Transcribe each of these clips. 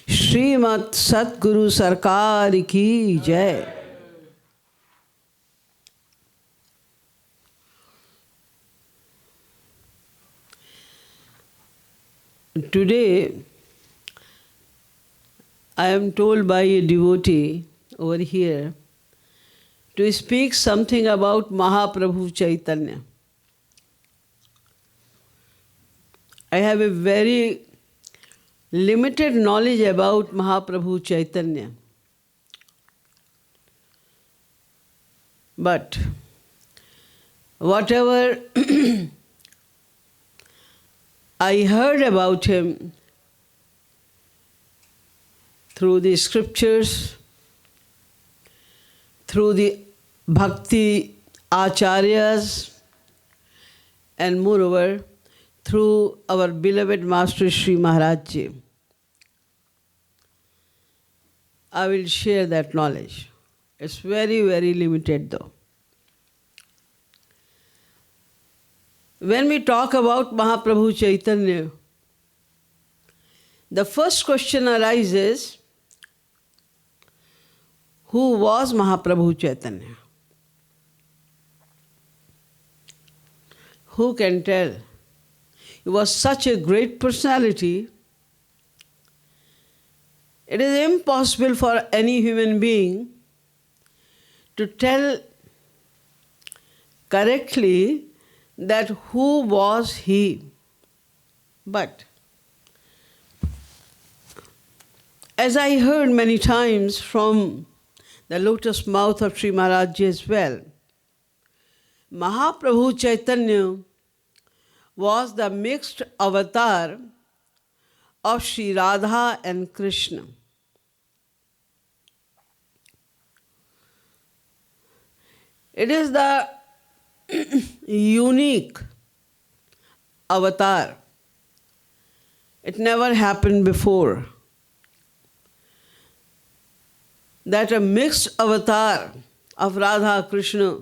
श्रीमद् सतगुरु सरकार की जय. Today, I am told by a devotee over here to speak something about Mahaprabhu Chaitanya. I have a very limited knowledge about Mahaprabhu Chaitanya. But whatever I heard about him through the scriptures, through the bhakti acharyas, and moreover, through our beloved Master Sri Maharaj Ji. I will share that knowledge. It's very, very limited though. When we talk about Mahaprabhu Chaitanya, the first question arises, who was Mahaprabhu Chaitanya? Who can tell? He was such a great personality. It is impossible for any human being to tell correctly that who was he. But as I heard many times from the lotus mouth of Sri Maharaj Ji as well, Mahaprabhu Chaitanya was the mixed avatar of Sri Radha and Krishna. It is the unique avatar. It never happened before that a mixed avatar of Radha Krishna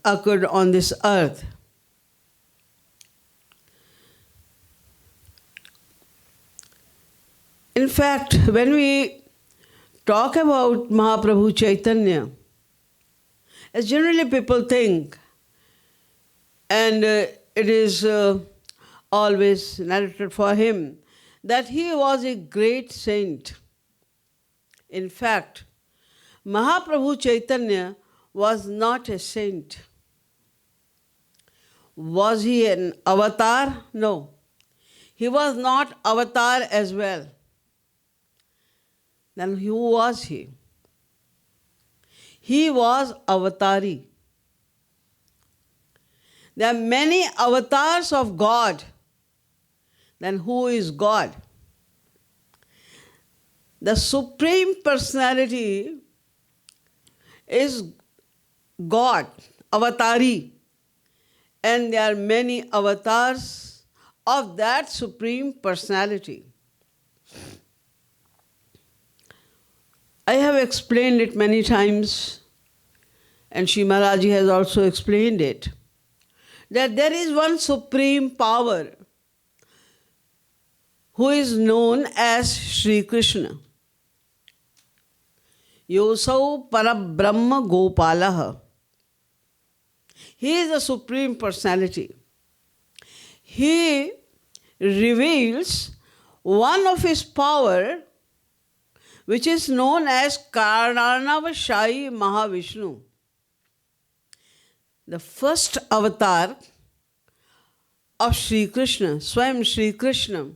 occurred on this earth. In fact, when we talk about Mahaprabhu Chaitanya, as generally people think, and it is always narrated for him, that he was a great saint. In fact, Mahaprabhu Chaitanya was not a saint. Was he an avatar? No. He was not avatar as well. Then who was he? He was Avatari. There are many avatars of God. Then who is God? The Supreme Personality is God, Avatari. And there are many avatars of that Supreme Personality. I have explained it many times, and Sri Maharaj Ji has also explained it, that there is one supreme power who is known as Sri Krishna. Yosau Parabrahma Gopalaha. He is the Supreme Personality. He reveals one of his power which is known as Karnanavashai Mahavishnu. The first avatar of Sri Krishna, Swayam Sri Krishna,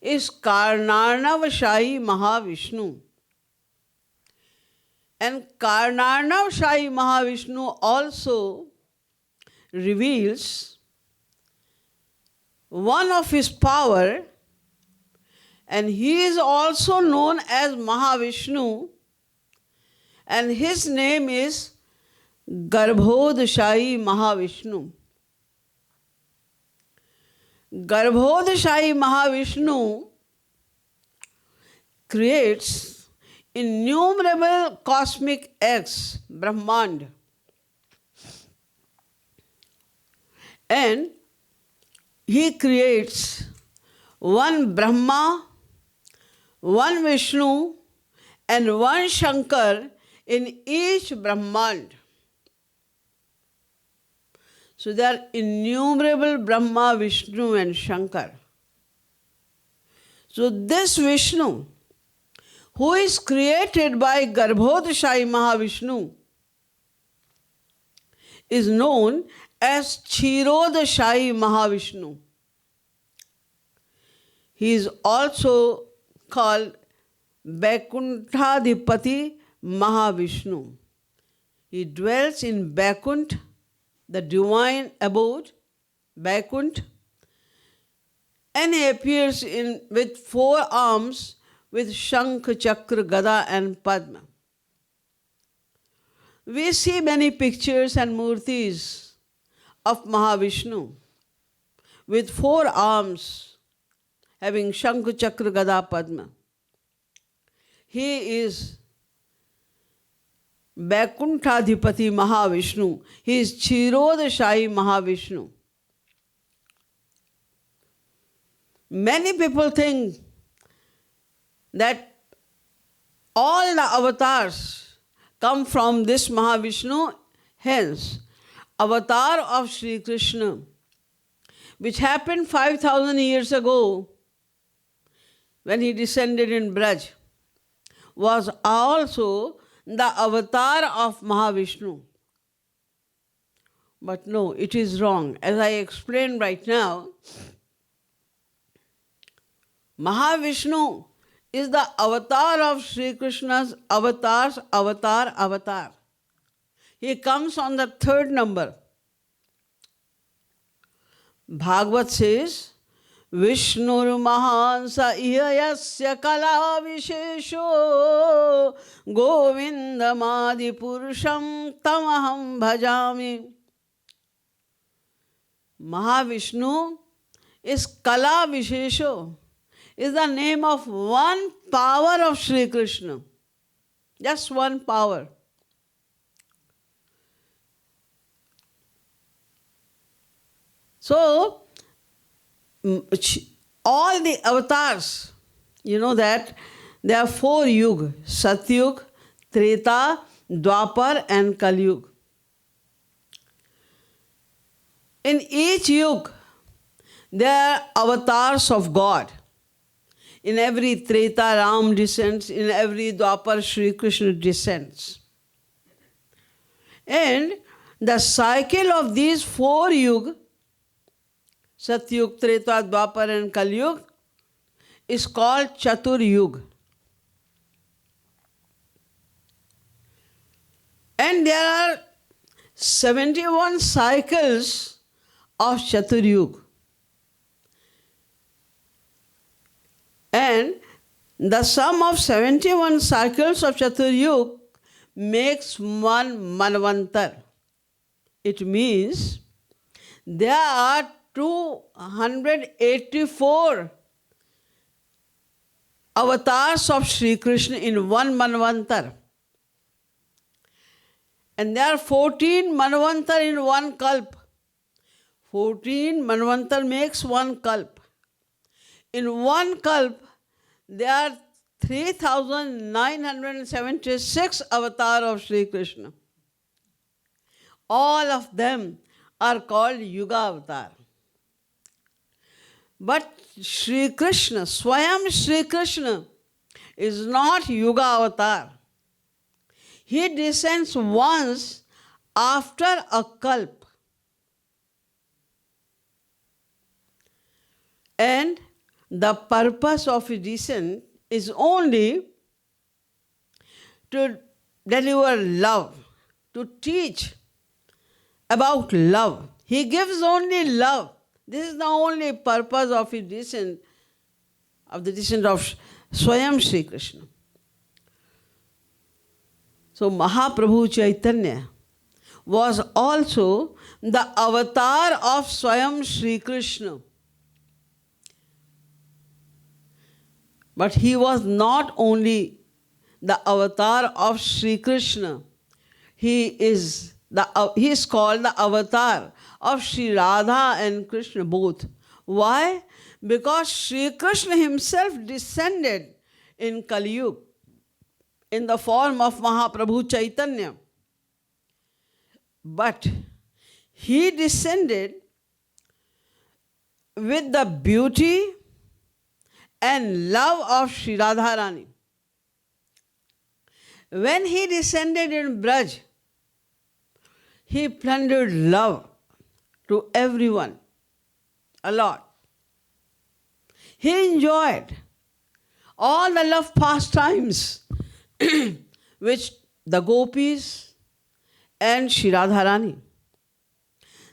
is Karnanavashai Mahavishnu. And Karnanavashai Mahavishnu also reveals one of his power, and he is also known as Mahavishnu, and his name is Garbhodashai Mahavishnu. Garbhodashai Mahavishnu creates innumerable cosmic acts, Brahmand. And he creates one Brahma, one Vishnu and one Shankar in each Brahmand. So there are innumerable Brahma, Vishnu and Shankar. So this Vishnu, who is created by Garbhodashayi Mahavishnu, is known as Kshirodashayi Mahavishnu. He is also called Vaikuntadhipati Mahavishnu. He dwells in Vaikunt, the divine abode, Vaikunt, and he appears with 4 arms with Shankh, Chakra, Gada and Padma. We see many pictures and murtis of Mahavishnu with 4 arms having Shankh, Chakra, Gada, Padma. He is Vaikuntadhipati Mahavishnu. He is Kshirodashayi Mahavishnu. Many people think that all the avatars come from this Mahavishnu. Hence, avatar of Sri Krishna, which happened 5,000 years ago when he descended in Braj, was also the avatar of Mahavishnu. But no, it is wrong. As I explained right now, Mahavishnu is the avatar of Sri Krishna's avatars, avatar. He comes on the 3rd number. Bhagavad says, Vishnur Mahansa Ihayasya Kala Vishesho Govindamadi Purusham Tamaham Bhajami. Mahavishnu is Kala Vishesho, is the name of one power of Sri Krishna. Just one power. So, all the avatars, you know that there are 4 yugas: Satyug, Treta, Dwapar and Kaliyug. In each yuga, there are avatars of God. In every Treta, Ram descends. In every Dwapar, Sri Krishna descends. And the cycle of these 4 yugas, Satyug, Treta, Dwapar and Kaliyug, is called Chatur Yuga. And there are 71 cycles of Chatur Yuga. And the sum of 71 cycles of Chatur Yuga makes one Manvantar. It means there are 284 avatars of Sri Krishna in one Manvantar. And there are 14 Manvantar in one Kalp. 14 Manvantar makes one Kalp. In one Kalp, there are 3,976 avatars of Sri Krishna. All of them are called Yuga Avatar. But Sri Krishna, Swayam Sri Krishna, is not Yuga Avatar. He descends once after a kalp. And the purpose of his descent is only to deliver love, to teach about love. He gives only love. This is the only purpose of his descent, of the descent of Swayam Sri Krishna. So Mahaprabhu Chaitanya was also the avatar of Swayam Sri Krishna. But he was not only the avatar of Sri Krishna. He is called the avatar of Sri Radha and Krishna both. Why? Because Sri Krishna himself descended in Kaliyug in the form of Mahaprabhu Chaitanya. But he descended with the beauty and love of Sri Radharani. When he descended in Braj, he plundered love to everyone a lot. He enjoyed all the love pastimes which the Gopis and Sri Radharani.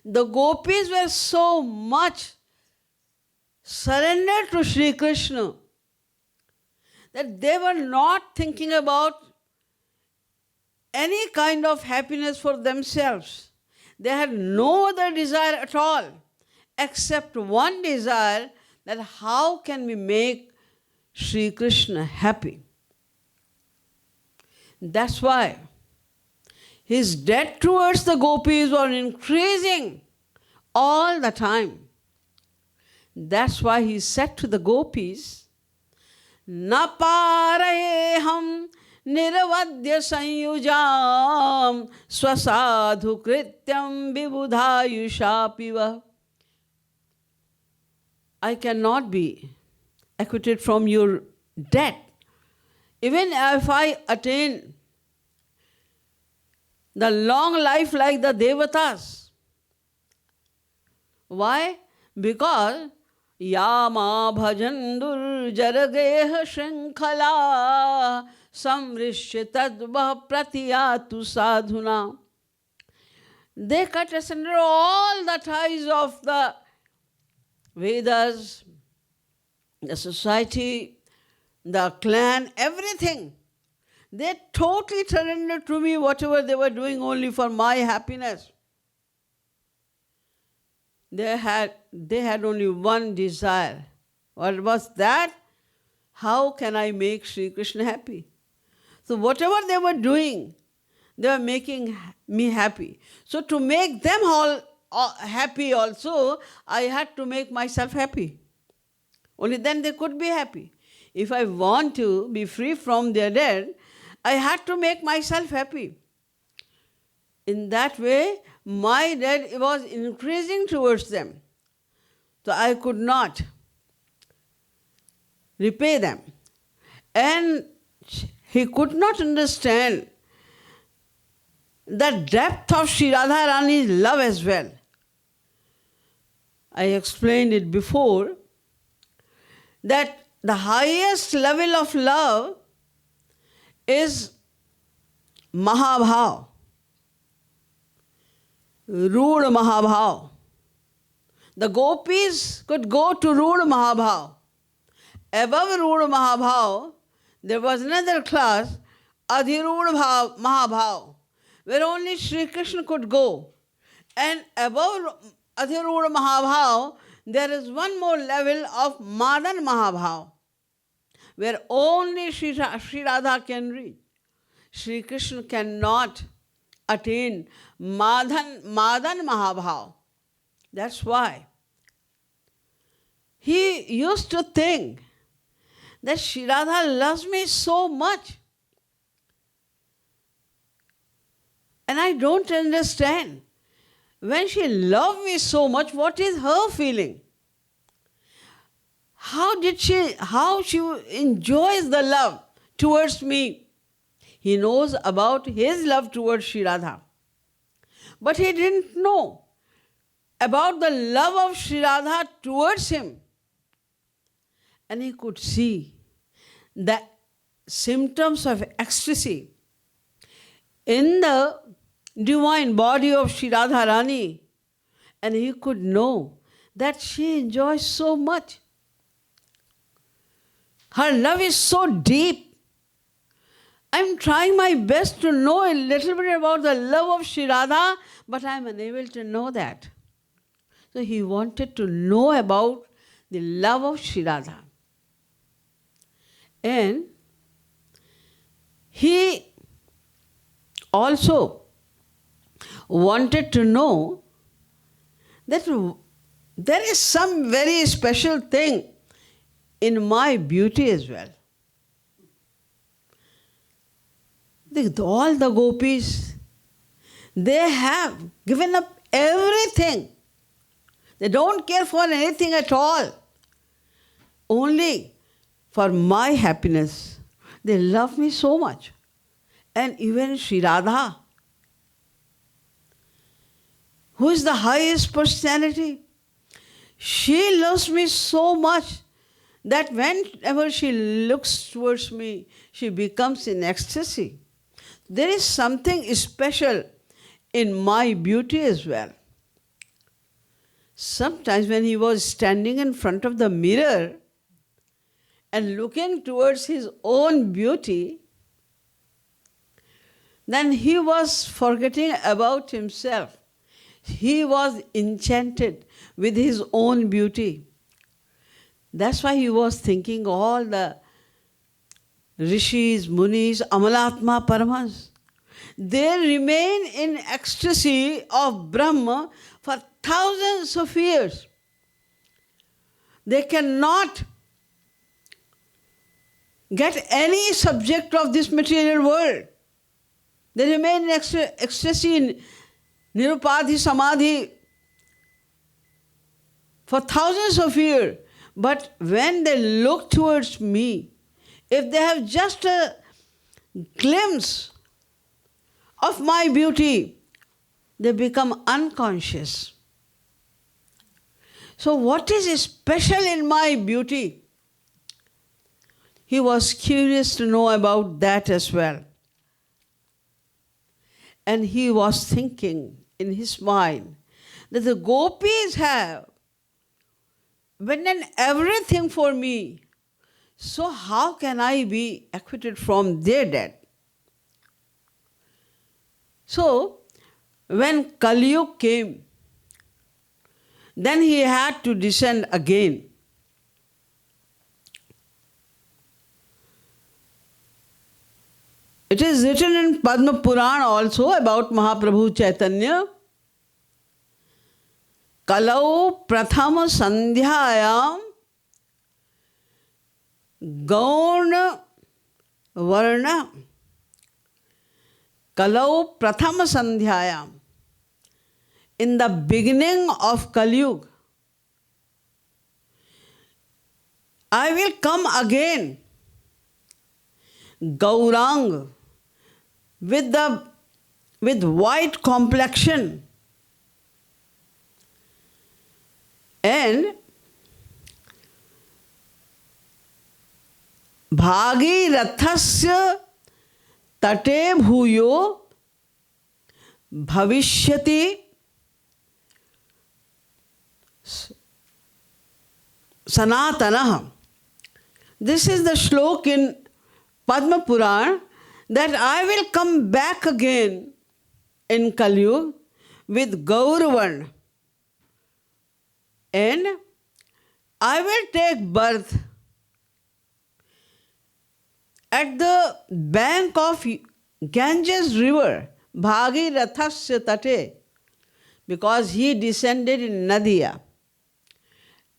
The Gopis were so much surrendered to Sri Krishna that they were not thinking about any kind of happiness for themselves. They had no other desire at all except one desire, that how can we make Sri Krishna happy? That's why his debt towards the Gopis was increasing all the time. That's why he said to the Gopis, Na parayeham nirvadya sanyujam swasadhu krityam vibudhayushapiva. I cannot be acquitted from your debt. Even if I attain the long life like the Devatas. Why? Because Yama bhajandur jarageha shrinkhala samrishya tadva pratiyatu sadhuna. They cut asunder all the ties of the Vedas, the society, the clan, everything. They totally surrendered to me whatever they were doing only for my happiness. They had only one desire. What was that? How can I make Sri Krishna happy? So whatever they were doing, they were making me happy. So to make them all happy also, I had to make myself happy. Only then they could be happy. If I want to be free from their debt, I had to make myself happy. In that way, my debt was increasing towards them. So I could not repay them. And he could not understand the depth of Sri Radharani's love as well. I explained it before that the highest level of love is Mahabhav, Ruda Mahabhav. The Gopis could go to Ruda Mahabhav. Above Ruda Mahabhav, there was another class, Adhiruda Mahabhav, where only Sri Krishna could go. And above Adhiruda Mahabhav, there is one more level of Madan Mahabhav, where only Sri Radha can reach. Sri Krishna cannot attain Madan Mahabhav. That's why he used to think that Sri Radha loves me so much. And I don't understand. When she loved me so much, what is her feeling? How she enjoys the love towards me. He knows about his love towards Sri Radha. But he didn't know about the love of Sri Radha towards him. And he could see the symptoms of ecstasy in the divine body of Sri Radharani, and he could know that she enjoys so much. Her love is so deep. I'm trying my best to know a little bit about the love of Sri Radha, but I'm unable to know that. So he wanted to know about the love of Sri Radha. And he also wanted to know that there is some very special thing in my beauty as well. All the gopis, they have given up everything. They don't care for anything at all. Only for my happiness. They love me so much. And even Sri Radha, who is the highest personality, she loves me so much that whenever she looks towards me, she becomes in ecstasy. There is something special in my beauty as well. Sometimes when he was standing in front of the mirror and looking towards his own beauty, then he was forgetting about himself. He was enchanted with his own beauty. That's why he was thinking all the rishis, munis, amalatma, paramahans. They remain in ecstasy of Brahma for thousands of years. They cannot get any subject of this material world. They remain in ecstasy in Nirupadhi Samadhi for thousands of years. But when they look towards me, if they have just a glimpse of my beauty, they become unconscious. So what is special in my beauty? He was curious to know about that as well. And he was thinking in his mind that the gopis have done everything for me. So how can I be acquitted from their debt? So when Kaliyug came, then he had to descend again. It is written in Padma Purana also about Mahaprabhu Chaitanya. Kalau prathama sandhyayam gauna varna. Kalau prathama sandhyayam. In the beginning of Kaliyug, I will come again, Gaurang, with white complexion, and Bhagi Rathasya Tate Bhuyo Bhavishyati Sanatana. This is the shlok in Padma Purana that I will come back again in Kaliyug with Gauravan, and I will take birth at the bank of Ganges river, Bhagi Rathasya Tate, because he descended in Nadia.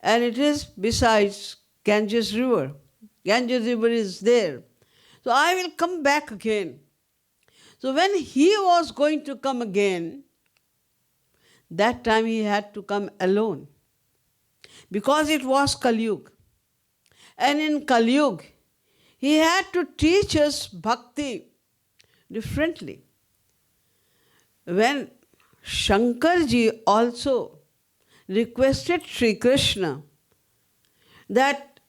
And it is besides Ganges river. Ganges river is there. So I will come back again. So when he was going to come again, that time he had to come alone. Because it was Kaliyug. And in Kaliyug, he had to teach us bhakti differently. When Shankarji also requested Sri Krishna that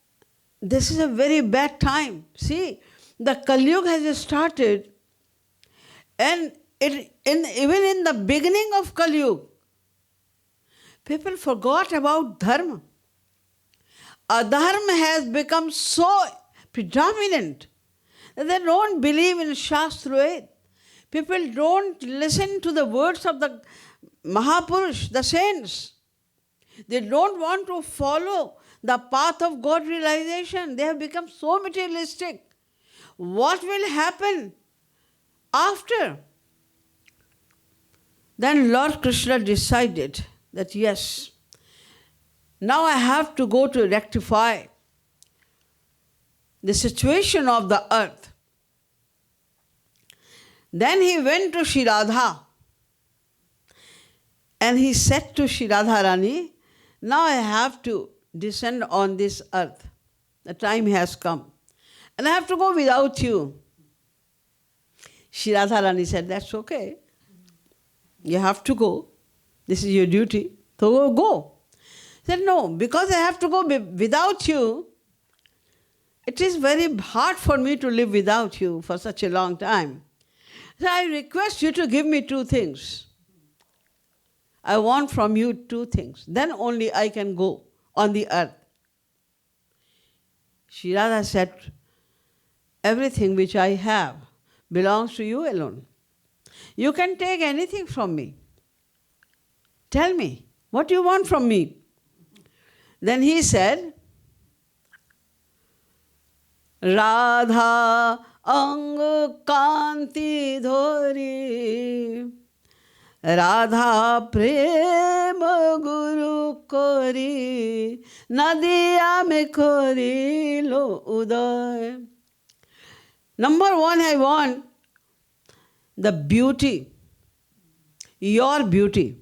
this is a very bad time. See, the Kaliyug has started, and even in the beginning of Kaliyug, people forgot about dharma. Adharma has become so predominant that they don't believe in Shastra. People don't listen to the words of the Mahapurush, the saints. They don't want to follow the path of God realization. They have become so materialistic. What will happen after? Then Lord Krishna decided that yes, now I have to go to rectify the situation of the earth. Then he went to Shri Radha and he said to Shri Radha Rani, now I have to descend on this earth. The time has come. And I have to go without you. Shri Radha Rani said, that's okay. You have to go. This is your duty. So go. He said, no, because I have to go without you, it is very hard for me to live without you for such a long time. So I request you to give me two things. I want from you two things. Then only I can go on the earth. Shri Radha said, everything which I have belongs to you alone. You can take anything from me. Tell me, what do you want from me? Then he said, Radha ang kanti dhori, Radha prema guru kori, nadiya me kori lo uday. Number one, I want the beauty, your beauty.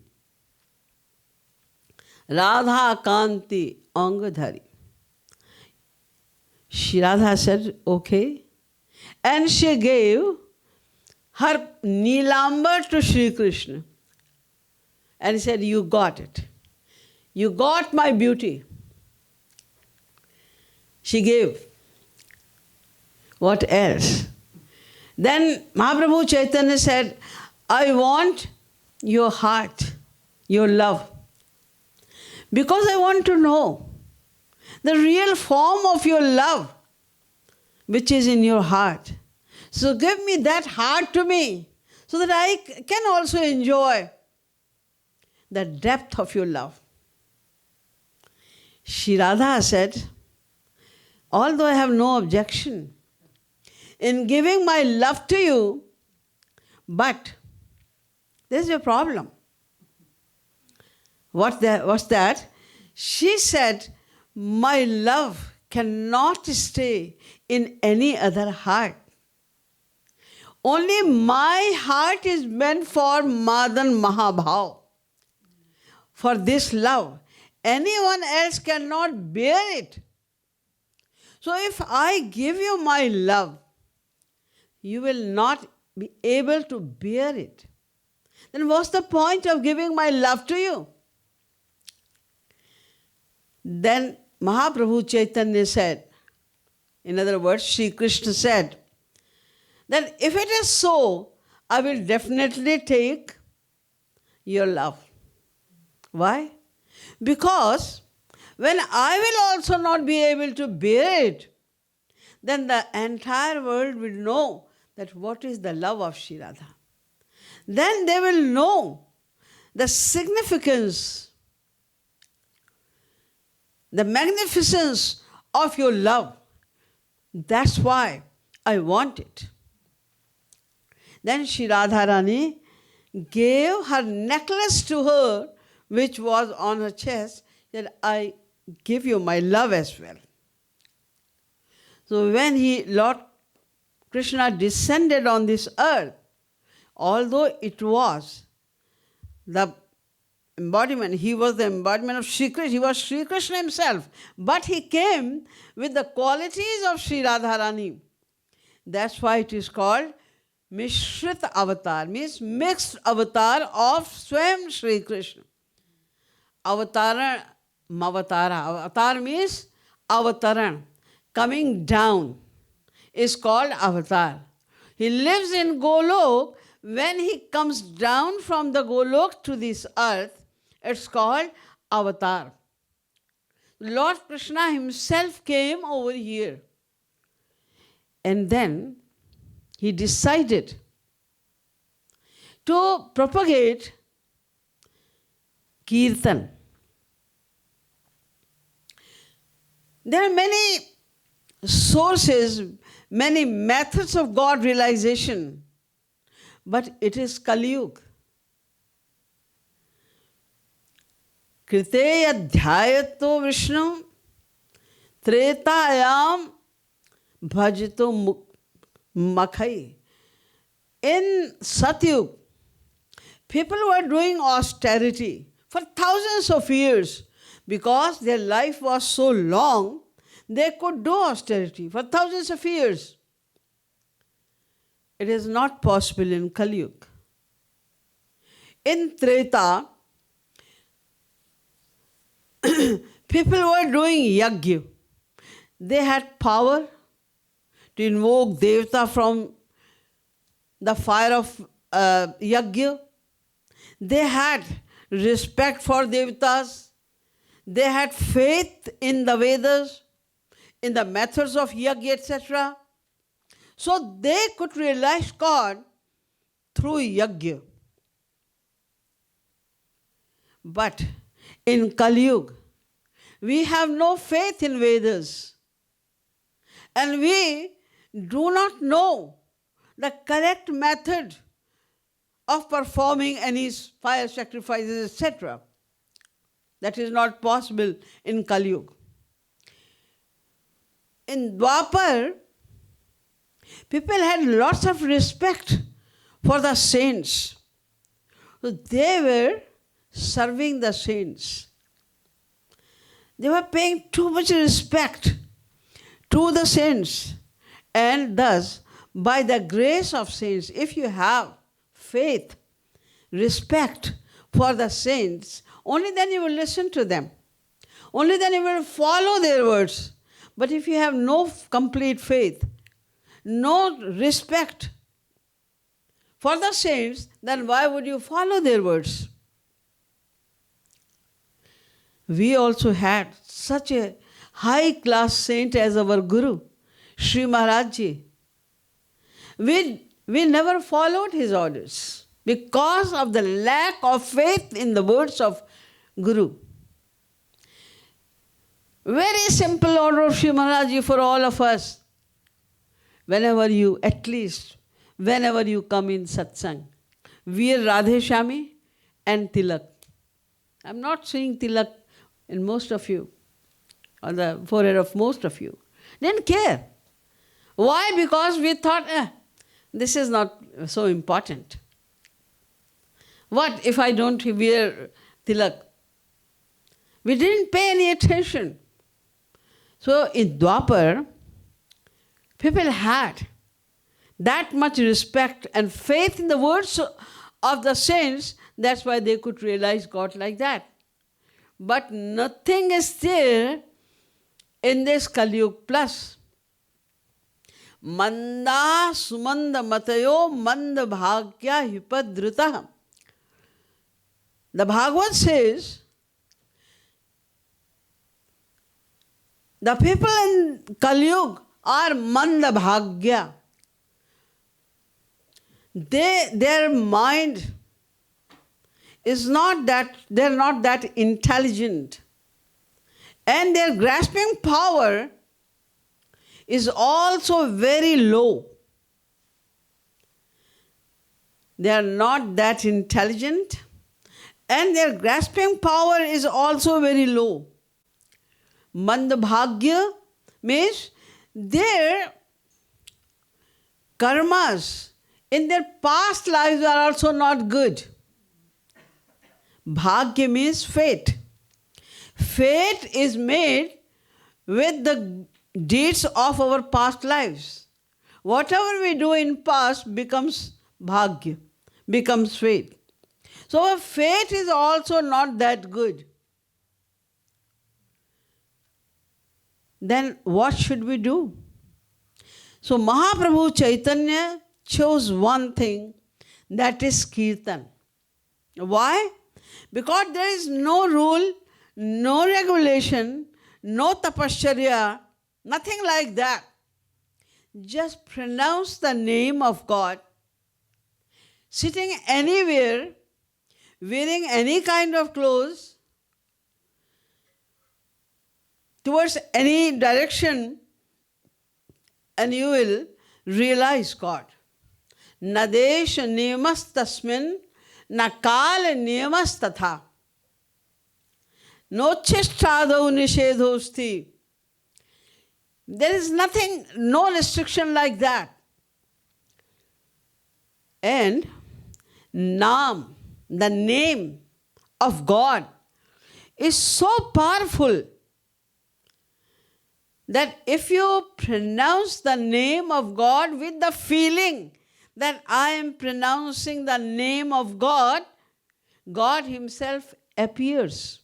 Radha kanti angadhari. Shri Radha said, okay. And she gave her Nilambar to Sri Krishna. And he said, you got it. You got my beauty. She gave. What else? Then Mahaprabhu Chaitanya said, I want your heart, your love. Because I want to know the real form of your love, which is in your heart. So give me that heart to me, so that I can also enjoy the depth of your love. Shri Radha said, although I have no objection in giving my love to you, but there's a problem. What's that? She said, my love cannot stay in any other heart. Only my heart is meant for Madan Mahabhav. For this love. Anyone else cannot bear it. So if I give you my love, you will not be able to bear it. Then what's the point of giving my love to you? Then Mahaprabhu Chaitanya said, in other words, Sri Krishna said, that if it is so, I will definitely take your love. Why? Because when I will also not be able to bear it, then the entire world will know that what is the love of Shri Radha. Then they will know the significance, the magnificence of your love. That's why I want it. Then Shri Radha Rani gave her necklace to her, which was on her chest, said, I give you my love as well. So when Lord Krishna descended on this earth, although it was the embodiment, he was the embodiment of Shri Krishna, he was Shri Krishna himself, but he came with the qualities of Shri Radharani. That's why it is called Mishrit Avatar, means mixed avatar of Swayam Shri Krishna. Avatara, Mavatara. Avatar means avataran, coming down, is called avatar. He lives in Golok. When he comes down from the Golok to this earth, it's called avatar. Lord Krishna himself came over here. And then he decided to propagate Kirtan. There are many sources, many methods of God realization, but it is Kaliyug. Krite adhyayato Vishnu tretayam bhajito makhai. In Satyug, people were doing austerity for thousands of years because their life was so long, they could do austerity for thousands of years. It is not possible in Kaliyug. In Treta, people were doing yajna. They had power to invoke Devata from the fire of yajna. They had respect for Devatas. They had faith in the Vedas, in the methods of yajna, etc. So they could realize God through yajna. But in Kaliyug, we have no faith in Vedas. And we do not know the correct method of performing any fire sacrifices, etc. That is not possible in Kaliyug. In Dwapar, people had lots of respect for the saints. So they were serving the saints. They were paying too much respect to the saints. And thus, by the grace of saints, if you have faith, respect for the saints, only then you will listen to them. Only then you will follow their words. But if you have no complete faith, no respect for the saints, then why would you follow their words? We also had such a high-class saint as our Guru, Sri Maharaj Ji. We never followed his orders because of the lack of faith in the words of Guru. Very simple order of Sri Maharaj Ji for all of us. Whenever you come in satsang, wear Radhe Shami and Tilak. I'm not saying Tilak in most of you, or the forehead of most of you. Didn't care. Why? Because we thought, this is not so important. What if I don't wear Tilak? We didn't pay any attention. So in Dwapar, people had that much respect and faith in the words of the saints. That's why they could realize God like that. But nothing is there in this Kaliyug plus. Manda sumanda matayo manda bhagya hipadrita. The Bhagavad says, the people in Kaliyug are manda bhagya. Their mind is not that, they're not that intelligent. And their grasping power is also very low. They are not that intelligent, and their grasping power is also very low. Mandabhagya means their karmas in their past lives are also not good. Bhagya means fate. Fate is made with the deeds of our past lives. Whatever we do in past becomes bhagya, becomes fate. So our fate is also not that good. Then what should we do? So Mahaprabhu Chaitanya chose one thing, that is Kirtan. Why? Because there is no rule, no regulation, no tapasya, nothing like that. Just pronounce the name of God, sitting anywhere, wearing any kind of clothes, towards any direction, and you will realize God. Nadesh niyamas tasmin, nakal niyamas tatha. Nochistadho nishedhosti. There is nothing, no restriction like that. And Naam, the name of God, is so powerful that if you pronounce the name of God with the feeling that I am pronouncing the name of God, God Himself appears.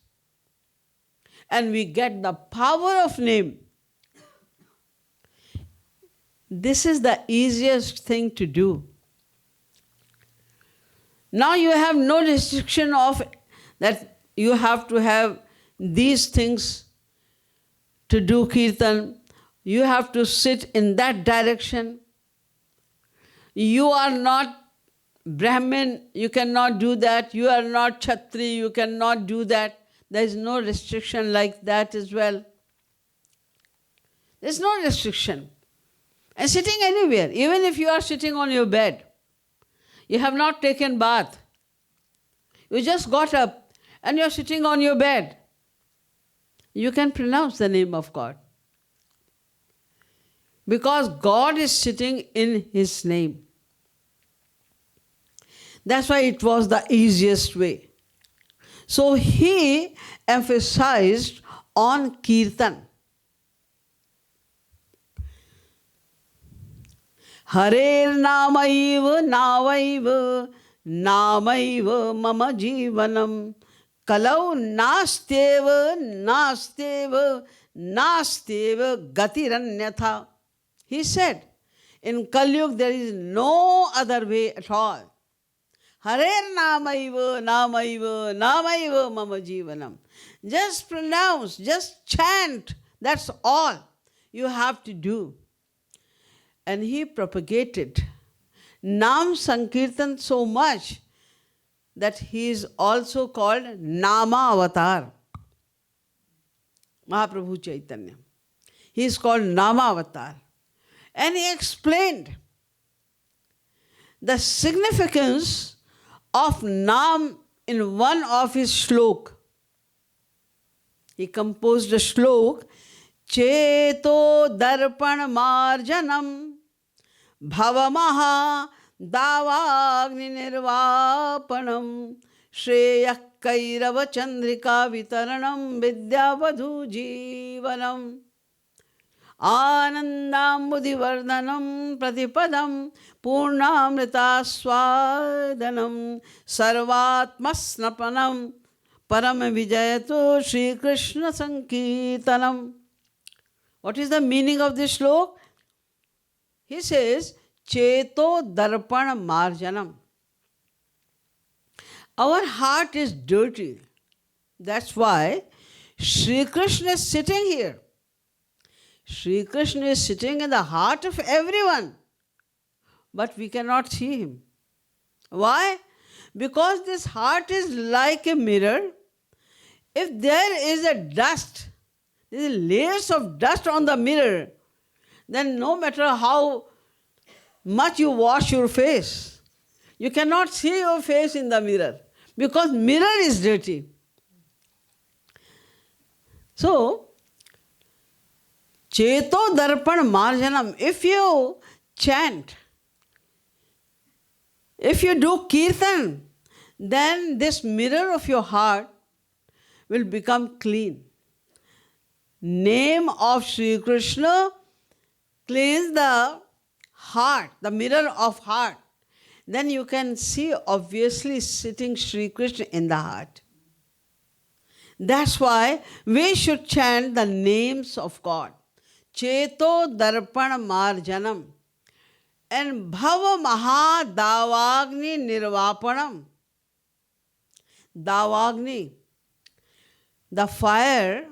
And we get the power of name. This is the easiest thing to do. Now you have no restriction of that you have to have these things to do kirtan. You have to sit in that direction. You are not Brahmin, you cannot do that. You are not Kshatri, you cannot do that. There is no restriction like that as well. There is no restriction. And sitting anywhere, even if you are sitting on your bed, you have not taken bath, you just got up and you are sitting on your bed, you can pronounce the name of God. Because God is sitting in His name. That's why it was the easiest way. So he emphasized on kirtan. Harer namaiva navaiva namaiva mama jivanam kalau nasteva nasteva nasteva gatiranyatha. He said, in Kaliyug there is no other way at all. Harer namaiva namaiva namaiva mama jivanam. Just pronounce, just chant, that's all you have to do. And he propagated Nam Sankirtan so much that he is also called Nama Avatar. Mahaprabhu Chaitanya. He is called Nama Avatar. And he explained the significance of Nam in one of his shlok. He composed a shlok, Cheto Darpan Marjanam Bhavamaha Davagni Nirvapanam Shreya Kairava Chandrika Vitaranam Vidyavadhu Jivanam Anandambudhivardhanam Pratipadam Purnamrita Swadanam Sarvatmasnapanam Param Vijayato Shri Krishna Sankirtanam. What is the meaning of this shlok? He says, Cheto Darpan Marjanam. Our heart is dirty. That's why Shri Krishna is sitting here. Shri Krishna is sitting in the heart of everyone. But we cannot see Him. Why? Because this heart is like a mirror. If there is a dust, there is layers of dust on the mirror, then no matter how much you wash your face, you cannot see your face in the mirror because mirror is dirty. So, Cheto Darpan Marjanam, if you chant, if you do kirtan, then this mirror of your heart will become clean. Name of Sri Krishna cleans the heart, the mirror of heart. Then you can see obviously sitting Sri Krishna in the heart. That's why we should chant the names of God. Cheto Darpan Marjanam and Bhava Maha Davagni Nirvapanam. Davagni, the fire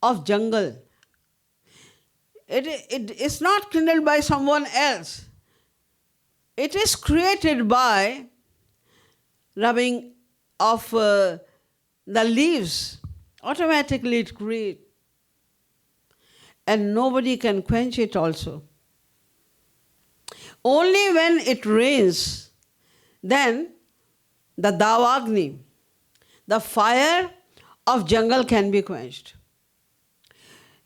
of jungle. It is not kindled by someone else. It is created by rubbing of the leaves. Automatically it creates. And nobody can quench it also. Only when it rains, then the Davagni, the fire of jungle can be quenched.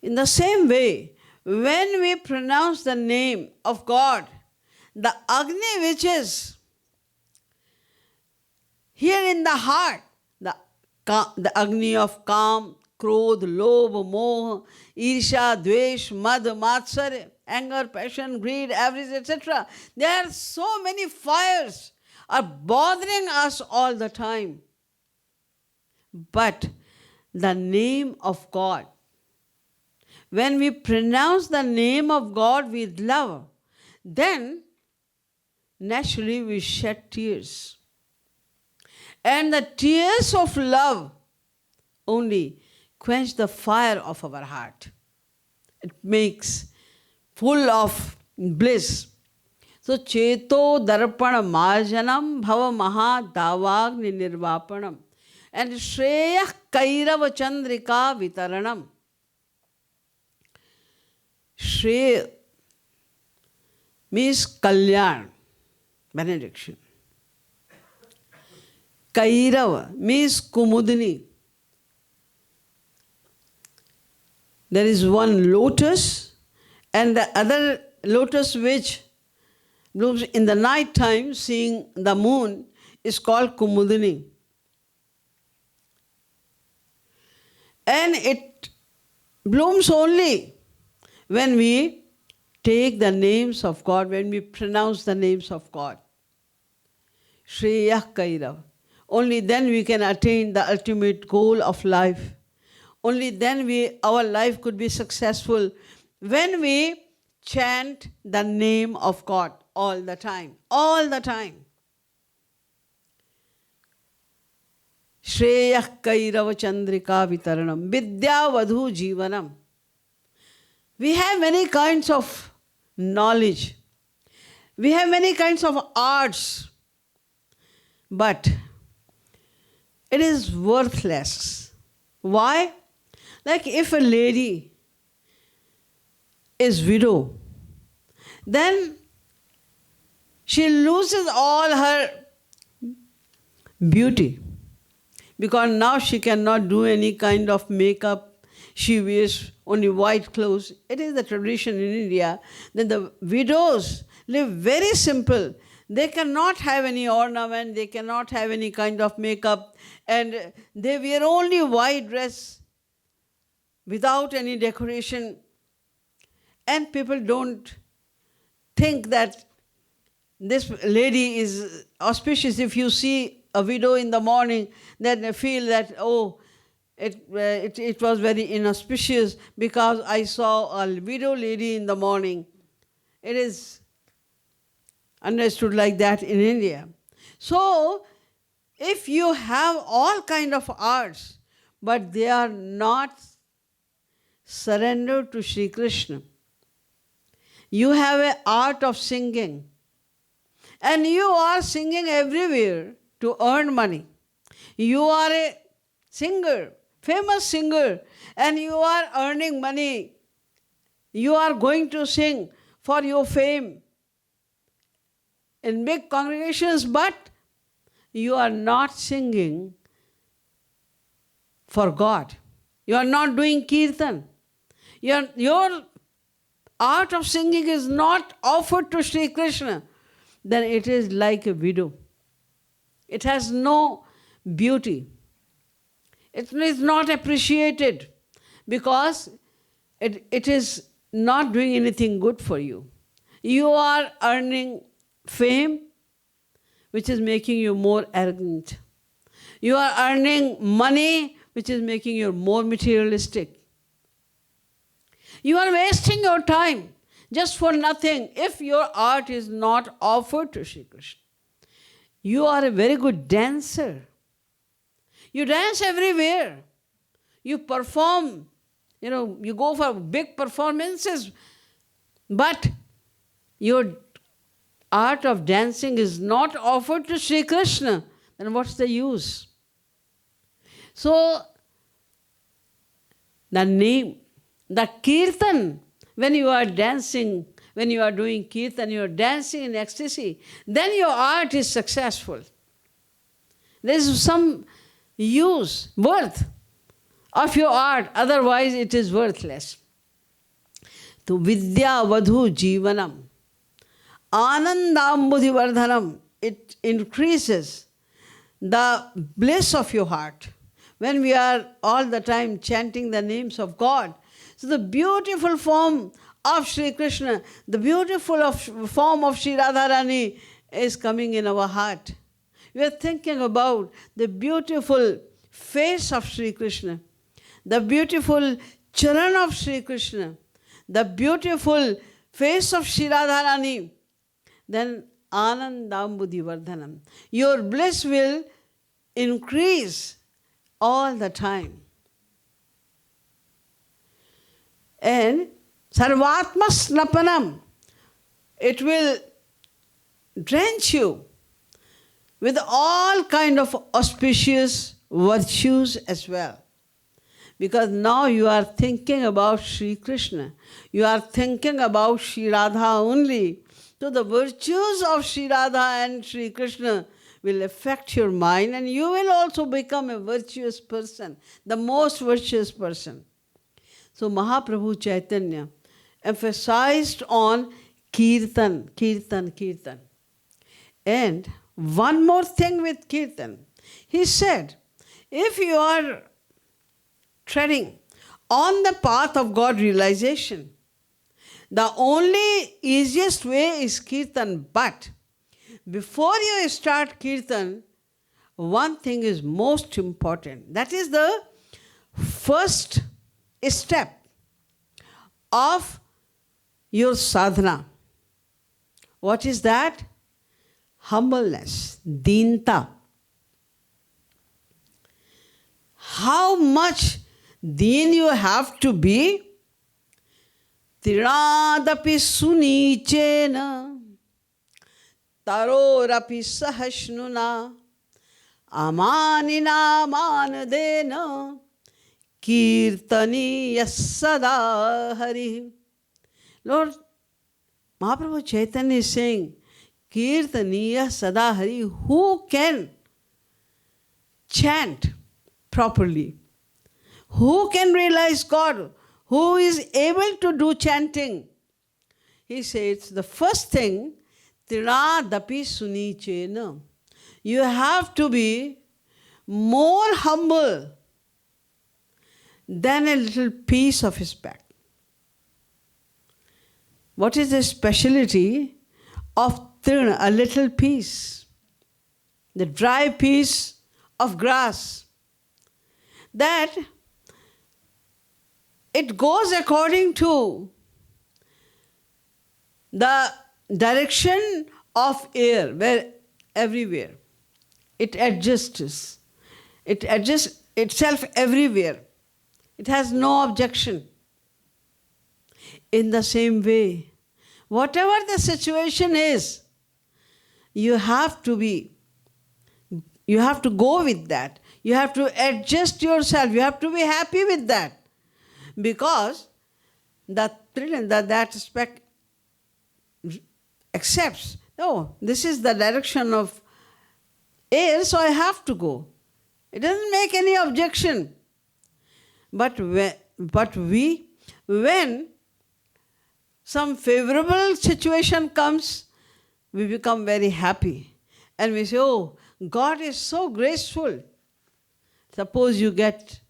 In the same way, when we pronounce the name of God, the Agni which is here in the heart, the Agni of Kam, Krodh, Lobh, Moh, Irsha, Dvesh, Mad, Matsarya, anger, passion, greed, avarice, etc. There are so many fires are bothering us all the time. But the name of God, when we pronounce the name of God with love, then naturally we shed tears. And the tears of love only quench the fire of our heart. It makes full of bliss. So, Cheto Darpana Marjanam Bhava Maha Davagni Nirvapanam and Shreya Kairava Chandrika Vitaranam. Shreya means Kalyan, benediction. Kairava means Kumudini. There is one lotus and the other lotus which blooms in the night time, seeing the moon, is called Kumudini. And it blooms only when we take the names of God, when we pronounce the names of God. Shreya Kairava. Only then we can attain the ultimate goal of life. Only then our life could be successful, when we chant the name of God all the time. All the time. Shreya Kairava Chandrika Vitaranam Vidya Vadhu Jivanam. We have many kinds of knowledge. We have many kinds of arts. But it is worthless. Why? Like if a lady is widow, then she loses all her beauty, because now she cannot do any kind of makeup. She wears only white clothes. It is the tradition in India that the widows live very simple. They cannot have any ornament, they cannot have any kind of makeup, and they wear only white dress without any decoration. And people don't think that this lady is auspicious. If you see a widow in the morning, then they feel that, oh, it was very inauspicious because I saw a widow lady in the morning. It is understood like that in India. So, if you have all kind of arts, but they are not surrendered to Sri Krishna, you have an art of singing, and you are singing everywhere to earn money. You are a singer, famous singer, and you are earning money. You are going to sing for your fame in big congregations, but you are not singing for God. You are not doing kirtan. Your art of singing is not offered to Sri Krishna. Then it is like a widow. It has no beauty. It is not appreciated because it is not doing anything good for you. You are earning fame, which is making you more arrogant. You are earning money, which is making you more materialistic. You are wasting your time just for nothing if your art is not offered to Sri Krishna. You are a very good dancer. You dance everywhere. You perform, you go for big performances, but your art of dancing is not offered to Sri Krishna, then what's the use? So, the name, the kirtan, when you are dancing, when you are doing kirtan, you are dancing in ecstasy, then your art is successful. There is some use, worth of your art, otherwise it is worthless. So, Vidya Vadhu Jivanam. Anandambudhivardhanam, it increases the bliss of your heart. When we are all the time chanting the names of God, so the beautiful form of Sri Krishna, the beautiful form of Sri Radharani is coming in our heart. We are thinking about the beautiful face of Sri Krishna, the beautiful charan of Sri Krishna, the beautiful face of Sri Radharani. Then Anandambudhivardhanam. Your bliss will increase all the time. And Sarvatma Snapanam. It will drench you with all kind of auspicious virtues as well. Because now you are thinking about Sri Krishna. You are thinking about Sri Radha only. So the virtues of Sri Radha and Sri Krishna will affect your mind, and you will also become a virtuous person, the most virtuous person. So Mahaprabhu Chaitanya emphasized on Kirtan, Kirtan, Kirtan. And one more thing with Kirtan. He said, if you are treading on the path of God realization, the only easiest way is Kirtan. But before you start Kirtan, one thing is most important. That is the first step of your sadhana. What is that? Humbleness, dinta. How much deen you have to be? Tiradapi sunichena, tarorapi sahasnuna, amanina manadena, kirtaniya sada hari. Lord, Mahaprabhu Chaitanya is saying, kirtaniya sada hari. Who can chant properly? Who can realize God? Who is able to do chanting? He says, the first thing, Tiradapi sunichena. You have to be more humble than a little piece of his back. What is the speciality of Trina, a little piece? The dry piece of grass. That it goes according to the direction of air, where everywhere. It adjusts. It adjusts itself everywhere. It has no objection. In the same way, whatever the situation is, you have to go with that. You have to adjust yourself. You have to be happy with that. Because that aspect accepts, oh, this is the direction of air, so I have to go. It doesn't make any objection. But when some favorable situation comes, we become very happy. And we say, oh, God is so graceful. Suppose you get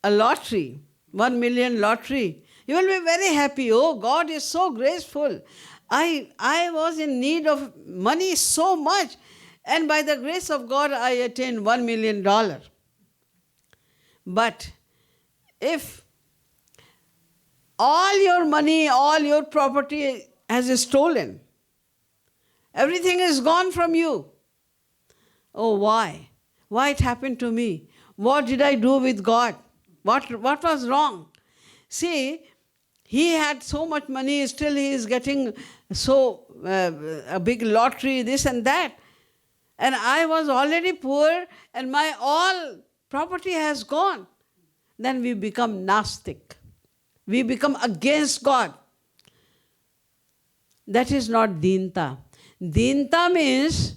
a lottery, 1 million lottery. You will be very happy. Oh, God is so graceful. I was in need of money so much. And by the grace of God, I attained $1 million. But if all your money, all your property has stolen, everything is gone from you. Oh, why? Why it happened to me? What did I do with God? What was wrong? See, he had so much money, still he is getting a big lottery, this and that. And I was already poor and my all property has gone. Then we become Nastic. We become against God. That is not Dinta. Dinta means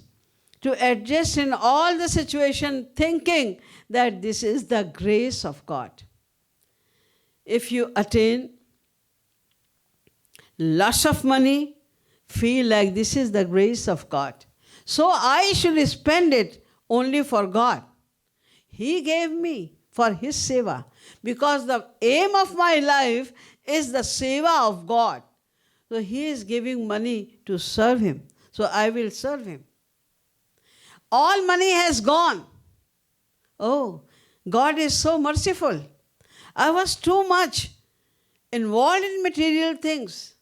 to adjust in all the situation, thinking that this is the grace of God. If you attain lots of money, feel like this is the grace of God. So I should spend it only for God. He gave me for His seva, because the aim of my life is the seva of God. So He is giving money to serve Him. So I will serve Him. All money has gone. Oh, God is so merciful. I was too much involved in material things.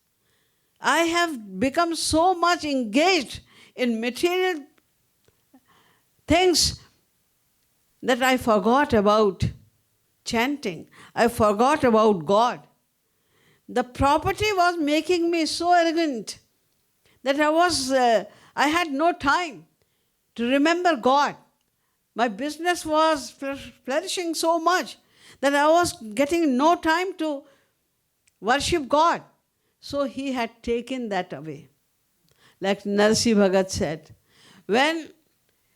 I have become so much engaged in material things that I forgot about chanting. I forgot about God. The property was making me so arrogant that I had no time to remember God. My business was flourishing so much that I was getting no time to worship God. So He had taken that away. Like Narsi Bhagat said, when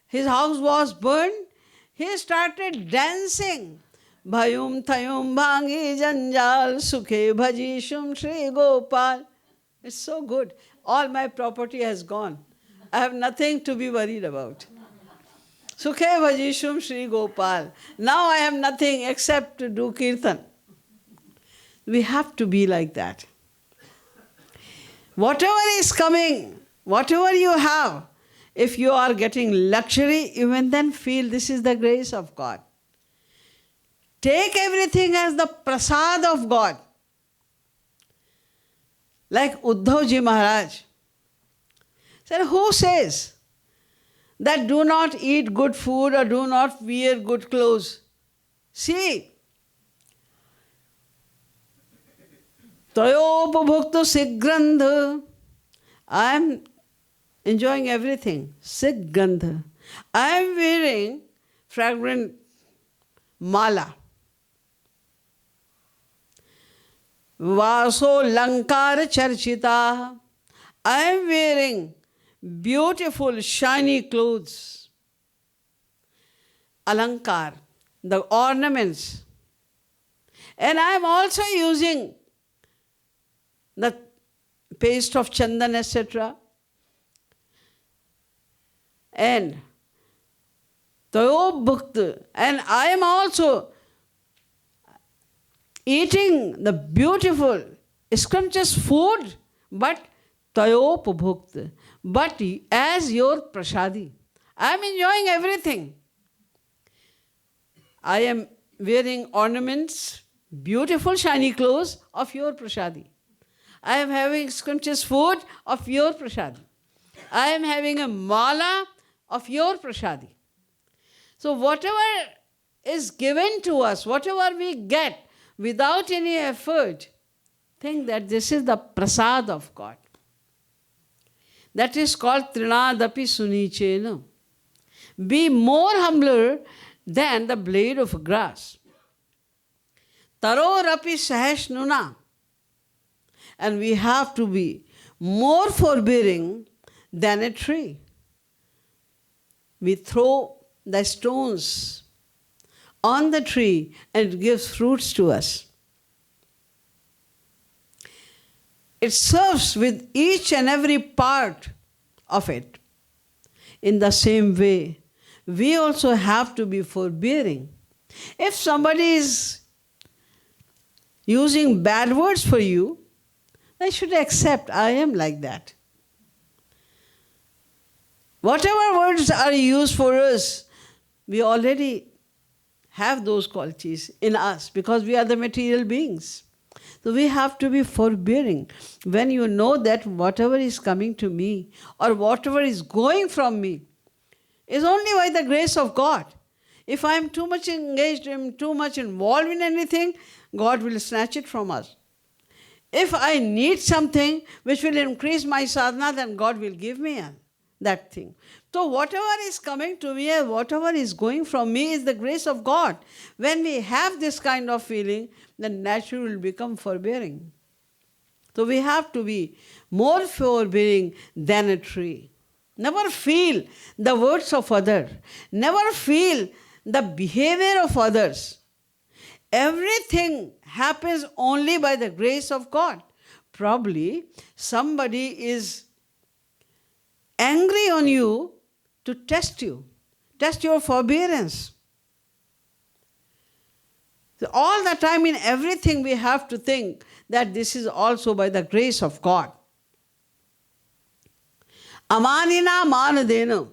his house was burned, he started dancing. Bhayum thayum bhangi janjal sukhe bhajishum Shri Gopal. It's so good. All my property has gone. I have nothing to be worried about. Sukhe bhajishum Shri Gopal. Now I have nothing except to do kirtan. We have to be like that. Whatever is coming, whatever you have, if you are getting luxury, even then feel this is the grace of God. Take everything as the prasad of God. Like Uddhavji Maharaj said, who says that do not eat good food or do not wear good clothes? See, Tayopabhukta Sigrandha. I am enjoying everything. Sigrandha. I am wearing fragrant mala. Vaso Lankar Charchita. I am wearing beautiful shiny clothes. Alankar, the ornaments. And I am also using the paste of chandan, etc. And Tayobhukta. And I am also eating the beautiful, scrumptious food, but Tayopabhukta. But as your prasadi. I am enjoying everything. I am wearing ornaments, beautiful shiny clothes of your prasadi. I am having scrumptious food of your prasadi. I am having a mala of your prasadi. So whatever is given to us, whatever we get without any effort, think that this is the prasad of God. That is called Trinadapi Sunichena. Be more humbler than the blade of grass. Tarorapi Sahasnuna. And we have to be more forbearing than a tree. We throw the stones on the tree and it gives fruits to us. It serves with each and every part of it. In the same way, we also have to be forbearing. If somebody is using bad words for you, I should accept I am like that. Whatever words are used for us, we already have those qualities in us because we are the material beings. So we have to be forbearing. When you know that whatever is coming to me or whatever is going from me is only by the grace of God. If I am too much engaged, I am too much involved in anything, God will snatch it from us. If I need something which will increase my sadhana, then God will give me that thing. So whatever is coming to me and whatever is going from me is the grace of God. When we have this kind of feeling, then naturally will become forbearing. So we have to be more forbearing than a tree. Never feel the words of others. Never feel the behavior of others. Everything happens only by the grace of God. Probably somebody is angry on you to test you, test your forbearance. So all the time in everything we have to think that this is also by the grace of God. Amanina manadena.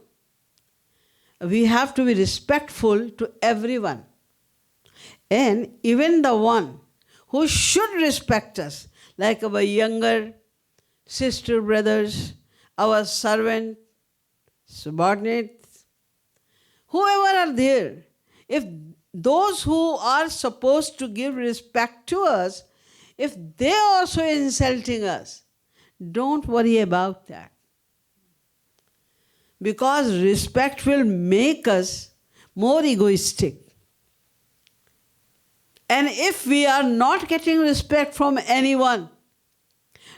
We have to be respectful to everyone. And even the one who should respect us, like our younger sister, brothers, our servant, subordinates, whoever are there, if those who are supposed to give respect to us, if they are also insulting us, don't worry about that. Because respect will make us more egoistic. And if we are not getting respect from anyone,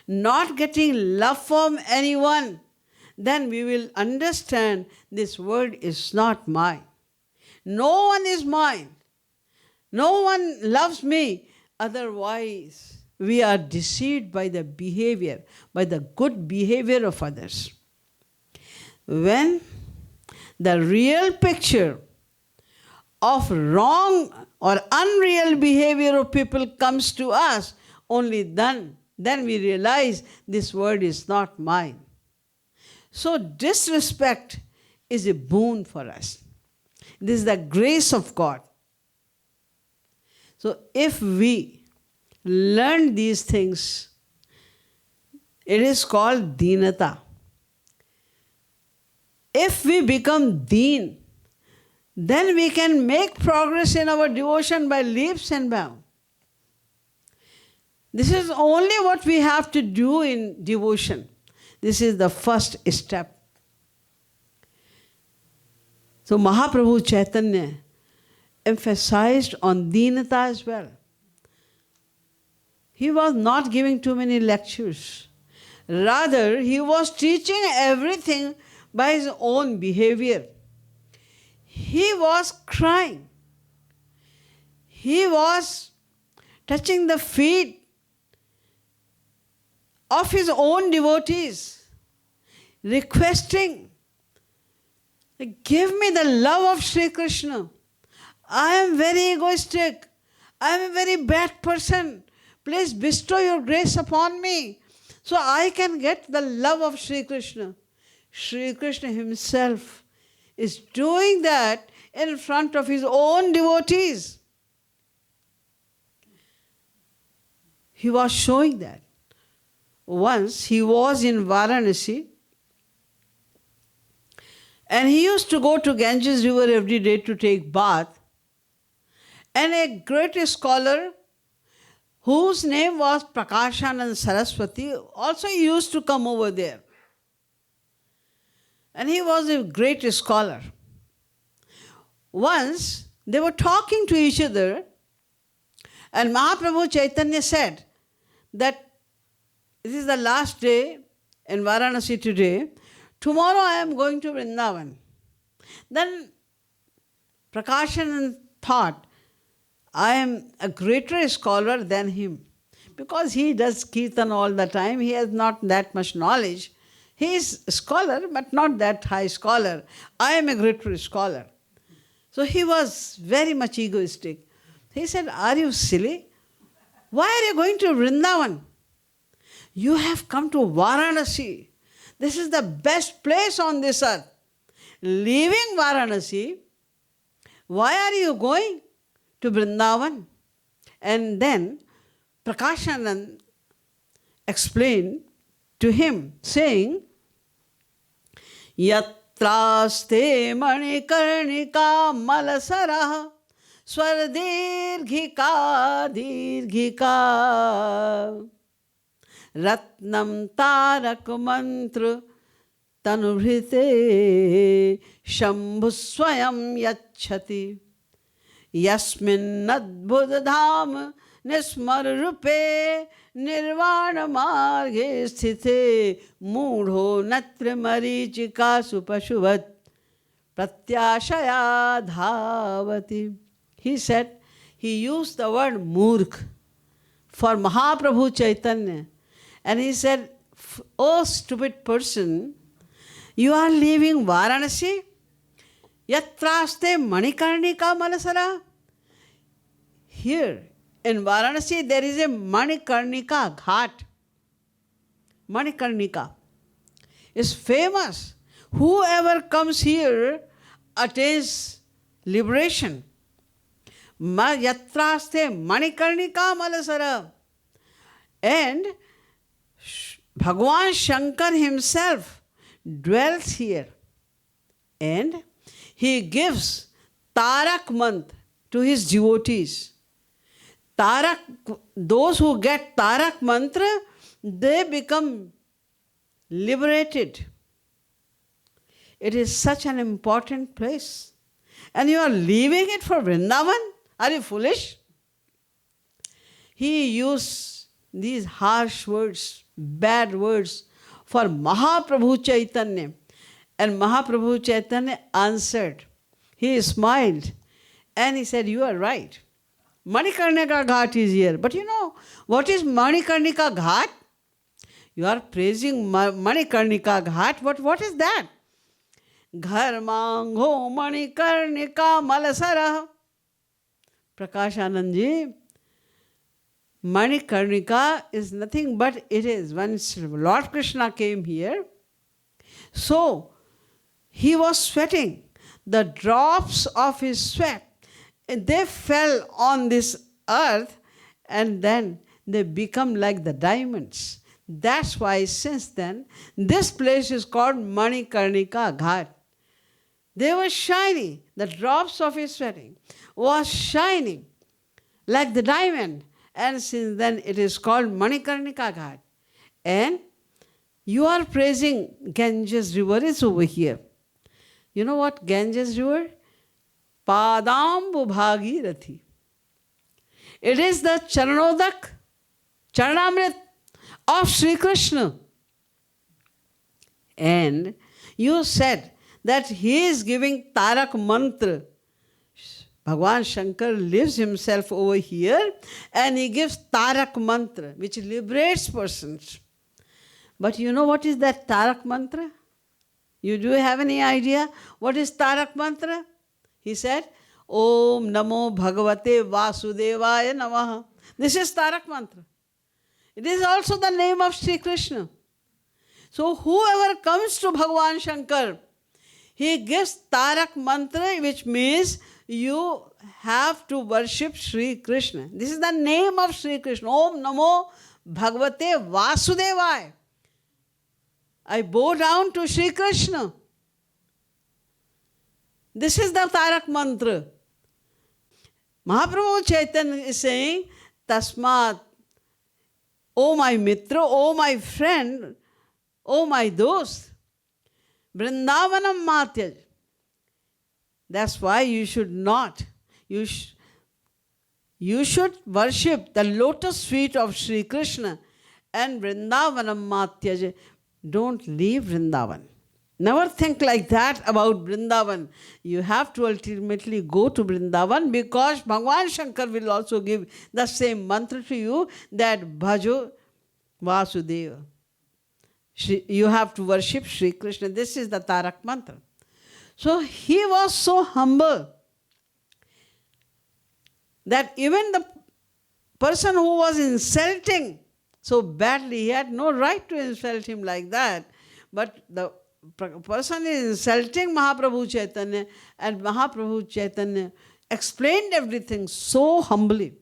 not getting love from anyone, then we will understand this world is not mine. No one is mine. No one loves me. Otherwise, we are deceived by the behavior, by the good behavior of others. When the real picture of wrong or unreal behavior of people comes to us, only then we realize this word is not mine. So disrespect is a boon for us. This is the grace of God. So if we learn these things, it is called deenata. If we become deen, then we can make progress in our devotion by leaps and bounds. This is only what we have to do in devotion. This is the first step. So Mahaprabhu Chaitanya emphasized on deenata as well. He was not giving too many lectures. Rather, he was teaching everything by his own behavior. He was crying. He was touching the feet of his own devotees, requesting, give me the love of Sri Krishna. I am very egoistic. I am a very bad person. Please bestow your grace upon me so I can get the love of Sri Krishna. Sri Krishna himself is doing that in front of his own devotees. He was showing that. Once he was in Varanasi and he used to go to Ganges river every day to take bath. And a great scholar whose name was Prakashanand Saraswati also used to come over there. And he was a great scholar. Once they were talking to each other and Mahaprabhu Chaitanya said that this is the last day in Varanasi today. Tomorrow I am going to Vrindavan. Then Prakashanand thought, I am a greater scholar than him. Because he does kirtan all the time, he has not that much knowledge. He is a scholar, but not that high scholar. I am a greater scholar. So he was very much egoistic. He said, are you silly? Why are you going to Vrindavan? You have come to Varanasi. This is the best place on this earth. Leaving Varanasi, why are you going to Vrindavan? And then Prakashanand explained to him, saying, Yatraste manikarnika malasarah swardirghika dirghika ratnam tarak mantra tanubhrite shambhu swayam yachati yasmin adbhuta dham nismar rupe nirvana marge sthite mudho natra marichika supashuvat pratyashaya dhavati. He said, he used the word murkh for Mahaprabhu Chaitanya. And he said, oh stupid person, You are leaving Varanasi? Yatraste Manikarnika Malasara? Here in Varanasi there is a Manikarnika Ghat. Manikarnika is famous. Whoever comes here attains liberation. Yatraste Manikarnika Malasara. And Bhagavan Shankar himself dwells here. And he gives Tarak mantra to his devotees. Tarak, those who get Tarak mantra, they become liberated. It is such an important place. And you are leaving it for Vrindavan? Are you foolish? He used these harsh words, bad words for Mahaprabhu Chaitanya. And Mahaprabhu Chaitanya answered. He smiled and he said, you are right. Manikarnika Ghat is here. But you know, what is Manikarnika Ghat? You are praising Manikarnika Ghat, but what is that? Gharmangho Manikarnika Malasara. Prakash Anandji, Manikarnika is nothing but it is when Lord Krishna came here, so he was sweating. The drops of his sweat, they fell on this earth and then they become like the diamonds. That's why since then, this place is called Manikarnika Ghat. They were shiny. The drops of his sweating was shining like the diamond. And since then, it is called Manikarnika Ghat. And you are praising Ganges River is over here. You know what Ganges River? Padambu Bhagirathi. It is the Charanodak, Charanamrit of Sri Krishna. And you said that he is giving Tarak mantra. Bhagavan Shankar lives himself over here and he gives Tarak mantra, which liberates persons. But you know what is that Tarak mantra? You do have any idea what is Tarak mantra? He said, Om Namo Bhagavate Vasudevaya Namaha. This is Tarak mantra. It is also the name of Sri Krishna. So whoever comes to Bhagavan Shankar, he gives Tarak mantra, which means you have to worship Sri Krishna. This is the name of Sri Krishna. Om Namo Bhagavate Vasudevaya. I bow down to Sri Krishna. This is the Tarak mantra. Mahaprabhu Chaitanya is saying, Tasmat, O my mitra, O my friend, O my dost, Vrindavanam Matyaj. That's why you should not. You should worship the lotus feet of Sri Krishna and Vrindavanam Matyaj. Don't leave Vrindavan. Never think like that about Vrindavan. You have to ultimately go to Vrindavan because Bhagavan Shankar will also give the same mantra to you that Bhajo Vasudeva. You have to worship Sri Krishna. This is the Tarak mantra. So he was so humble that even the person who was insulting so badly, he had no right to insult him like that. But the person is insulting Mahaprabhu Chaitanya, and Mahaprabhu Chaitanya explained everything so humbly.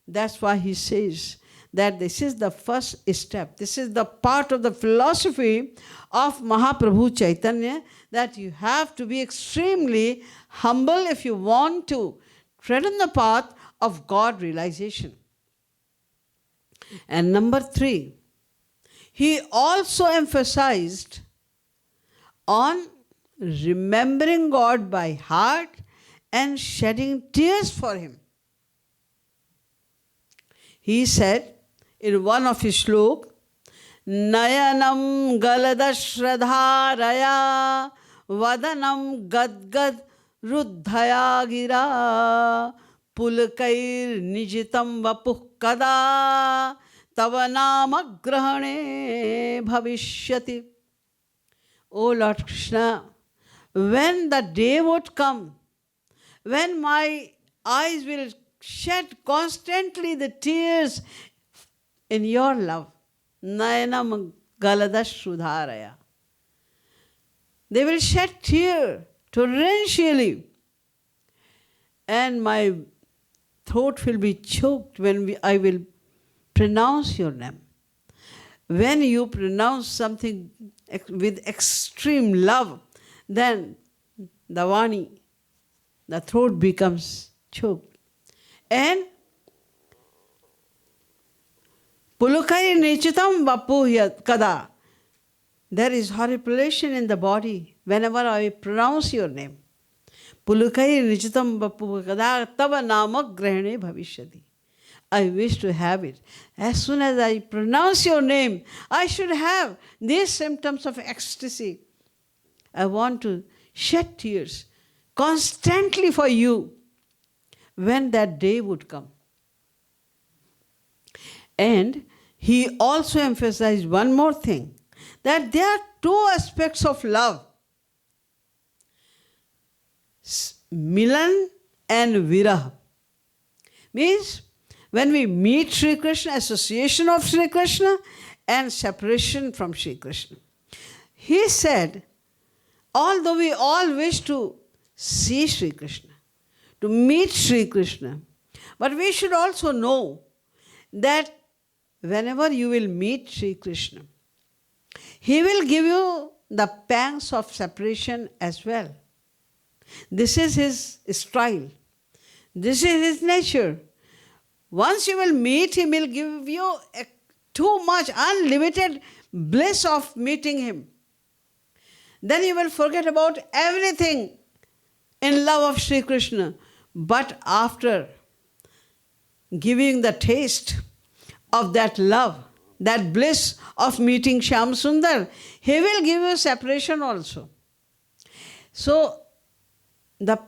That's why he says that this is the first step. This is the part of the philosophy of Mahaprabhu Chaitanya, that you have to be extremely humble if you want to tread on the path of God realization. And number 3, he also emphasized on remembering God by heart and shedding tears for him. He said in one of his slok, Nayanam galadashradharaya vadanam gadgad ruddhaya gira pulkair nijitam vapuh kada tavanama grahane bhavishyati. O Lord Krishna, when the day would come, when my eyes will shed constantly the tears in your love, Nayanam Galadashrudharaya. They will shed tears torrentially, and my throat will be choked when I will pronounce your name. When you pronounce something with extreme love, then the Vani, the throat becomes choked. And Pulukari Nichitam Vapuhyat Kada. There is horripilation in the body whenever I pronounce your name. Pulukari Nichitam Vapuhyat Kada Tava Namak Grahane Bhavishyati. I wish to have it. As soon as I pronounce your name, I should have these symptoms of ecstasy. I want to shed tears constantly for you when that day would come. And he also emphasized one more thing, that there are two aspects of love, Milan and Viraha. Means when we meet Sri Krishna, association of Sri Krishna and separation from Sri Krishna. He said, although we all wish to see Sri Krishna, to meet Sri Krishna, but we should also know that whenever you will meet Sri Krishna, he will give you the pangs of separation as well. This is his style. This is his nature. Once you will meet him, he will give you too much unlimited bliss of meeting him. Then you will forget about everything in love of Sri Krishna. But after giving the taste of that love, that bliss of meeting Shyam Sundar, he will give you separation also. So the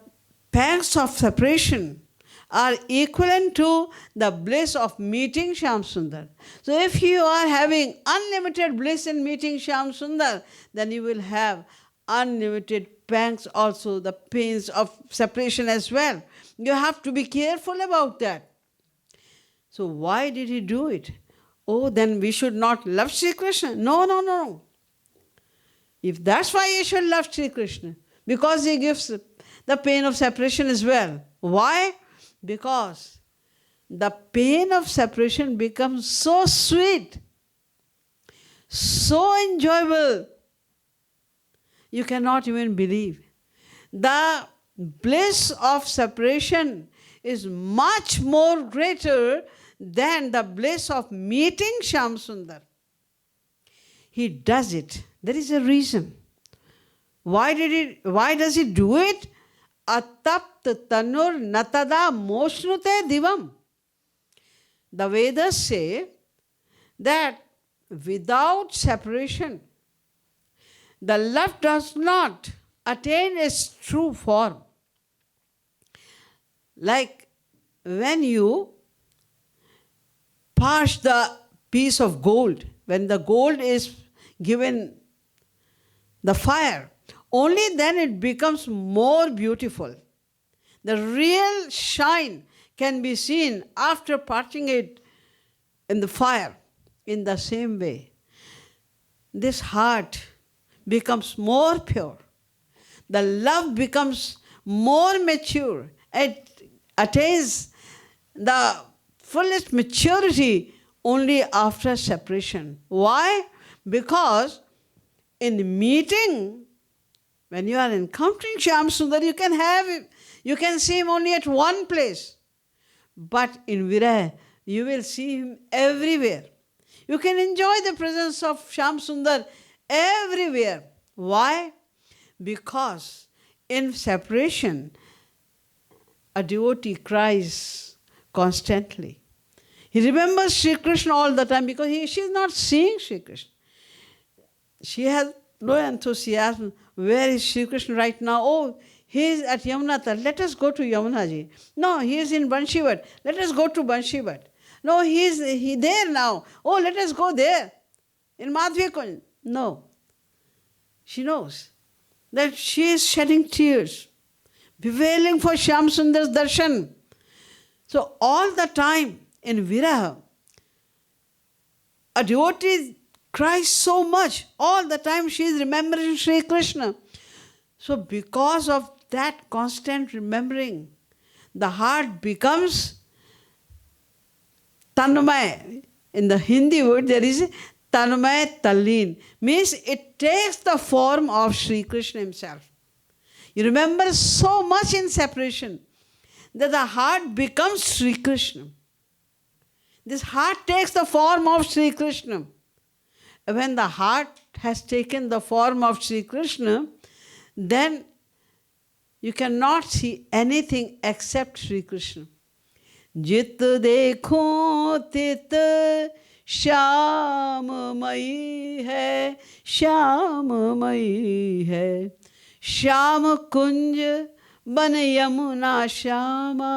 pangs of separation are equivalent to the bliss of meeting Shyam Sundar. So if you are having unlimited bliss in meeting Shyam Sundar, then you will have unlimited pangs also, the pains of separation as well. You have to be careful about that. So why did he do it? Oh, then we should not love Sri Krishna. No. If that's why you should love Sri Krishna, because he gives the pain of separation as well. Why? Because the pain of separation becomes so sweet, so enjoyable, you cannot even believe. The bliss of separation is much more greater than the bliss of meeting Shyam Sundar. He does it. There is a reason. Why does he do it? Atapt tanur natada moshnute divam. The Vedas say that without separation, the love does not attain its true form. Like when you parch the piece of gold, when the gold is given the fire, only then it becomes more beautiful. The real shine can be seen after parching it in the fire. In the same way, this heart becomes more pure. The love becomes more mature. It attains the fullest maturity only after separation. Why? Because in meeting, when you are encountering Shyam Sundar, you can see him only at one place. But in Viraya, you will see him everywhere. You can enjoy the presence of Shyam Sundar everywhere. Why? Because in separation, a devotee cries constantly. He remembers Sri Krishna all the time because she is not seeing Sri Krishna. She has no enthusiasm. Where is Sri Krishna right now? Oh, he is at Yamunata. Let us go to Yamunaji. No, he is in Banshivat. Let us go to Banshivat. No, he is there now. Oh, let us go there. In Madhya Kunj. No. she knows that she is shedding tears, bewailing for Shyam Sundar's darshan. So all the time in Viraha, a devotee cries so much. All the time she is remembering Sri Krishna. So because of that constant remembering, the heart becomes Tanmay. In the Hindi word there is Tanmay Tallin. Means it takes the form of Sri Krishna himself. You remember so much in separation that the heart becomes Sri Krishna. This heart takes the form of Sri Krishna. When the heart has taken the form of Sri Krishna, then you cannot see anything except Sri Krishna. Jit dekho tit श्याममयी है, श्याममयी है, श्याम कुंज बन यमुना श्यामा,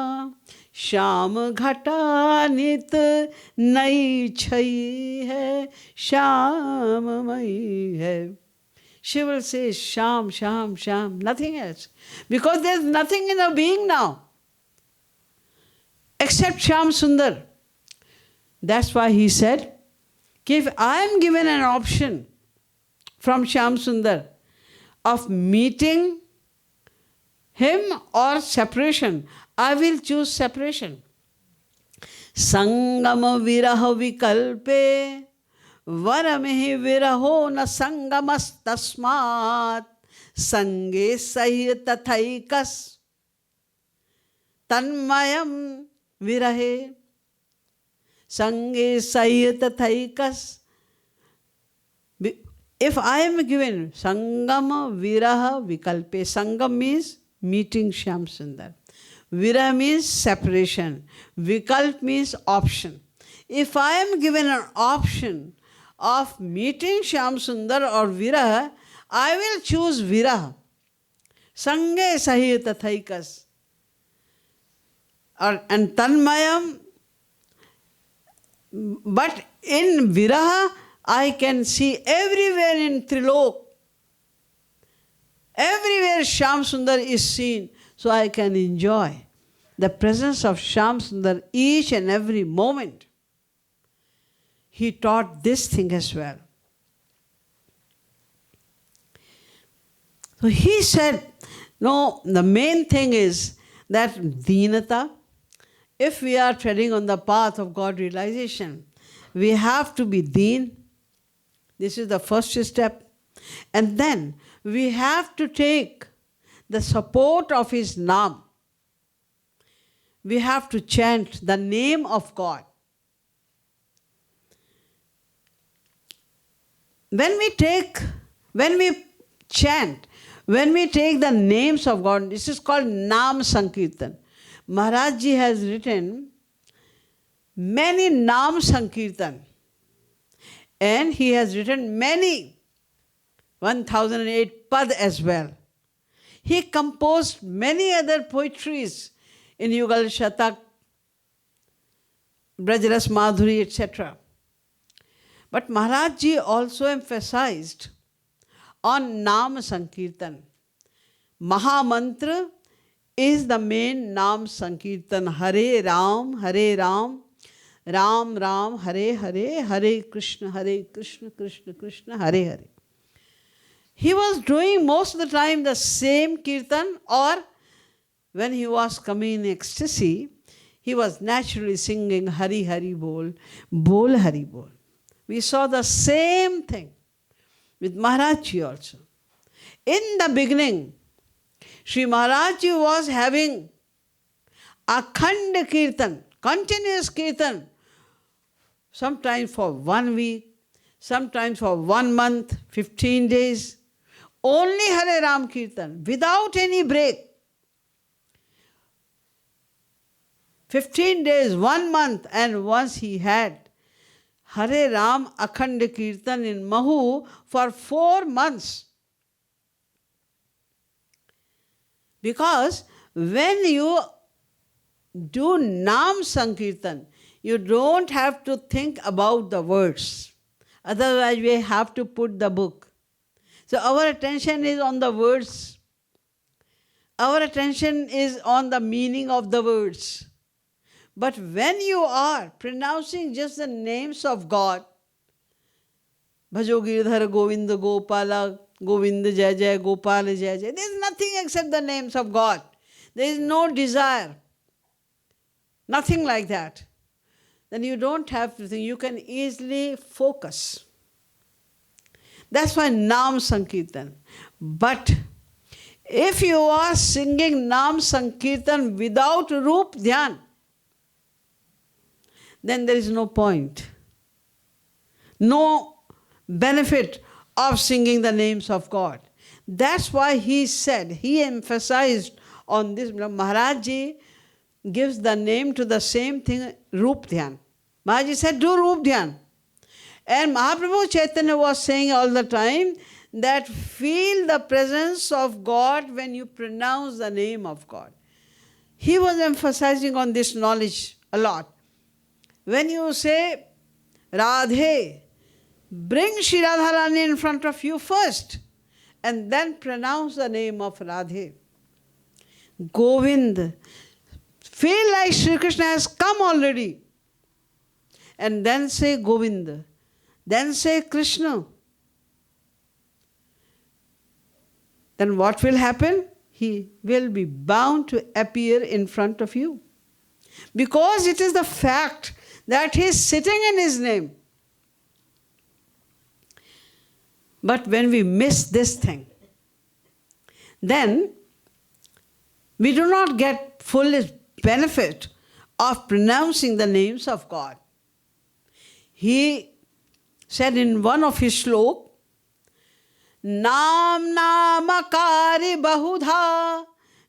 श्याम घटा नित नई छई है, श्याममयी है. She will say Sham, Sham, Sham, nothing else. Because there is nothing in her being now except Shyam Sundar. That's why he said, if I am given an option from Shyam Sundar of meeting him or separation, I will choose separation. Sangama viraha vikalpe varamehi viraho na sangamas tasmat sange sahi tathaikas tanmayam virahe. Sange sahi tathaikas. If I am given Sangama Viraha Vikalpe, Sangam means meeting Shyam Sundar. Viraha means separation. Vikalp means option. If I am given an option of meeting Shyam Sundar or Viraha, I will choose Viraha. Sange sahi tathaikas. And Tanmayam. But in Viraha, I can see everywhere in Trilok, everywhere Shyam Sundar is seen, so I can enjoy the presence of Shyam Sundar each and every moment. He taught this thing as well. So he said, no, the main thing is that Deenata. If we are treading on the path of God realization, we have to be deen. This is the first step. And then we have to take the support of His Naam. We have to chant the name of God. When we chant, when we take the names of God, this is called Naam Sankirtan. Maharaj Ji has written many Naam Sankirtan, and he has written many 1008 Pad as well. He composed many other poetries in Yugal Shatak, Brajras Madhuri, etc. But Maharaj Ji also emphasized on Naam Sankirtan. Mahamantra is the main Naam Sankirtan. Hare Ram, Ram Ram, Hare Hare, Hare Krishna, Krishna Krishna, Hare Hare. He was doing most of the time the same kirtan, or when he was coming in ecstasy, he was naturally singing Hari Hari Bol, Bol Hari Bol. We saw the same thing with Maharaj Ji also. In the beginning, Sri Maharaj Ji was having Akhand Kirtan, continuous Kirtan, sometimes for 1 week, sometimes for 1 month, 15 days. Only Hare Ram Kirtan, without any break. 15 days, 1 month, and once he had Hare Ram Akhand Kirtan in Mahu for 4 months. Because when you do Naam Sankirtan, you don't have to think about the words. Otherwise, we have to put the book. So our attention is on the words. Our attention is on the meaning of the words. But when you are pronouncing just the names of God, Bhajo Girdhar Govind Gopala, Govind Jai Jai, Gopal Jai Jai, there is nothing except the names of God. There is no desire. Nothing like that. Then you don't have to think, you can easily focus. That's why Nam Sankirtan. But if you are singing Nam Sankirtan without Roop Dhyan, then there is no point. No benefit of singing the names of God. That's why he said, he emphasized on this. Maharaj Ji gives the name to the same thing, Roop Dhyan. Maharaj Ji said, do Roop Dhyan. And Mahaprabhu Chaitanya was saying all the time that feel the presence of God when you pronounce the name of God. He was emphasizing on this knowledge a lot. When you say Radhe, bring Shri Radharani in front of you first and then pronounce the name of Radhe. Govind, feel like Shri Krishna has come already. And then say Govind. Then say Krishna. Then what will happen? He will be bound to appear in front of you. Because it is the fact that he is sitting in his name. But when we miss this thing, then we do not get full benefit of pronouncing the names of God. He said in one of his slok, Nam namakari bahudha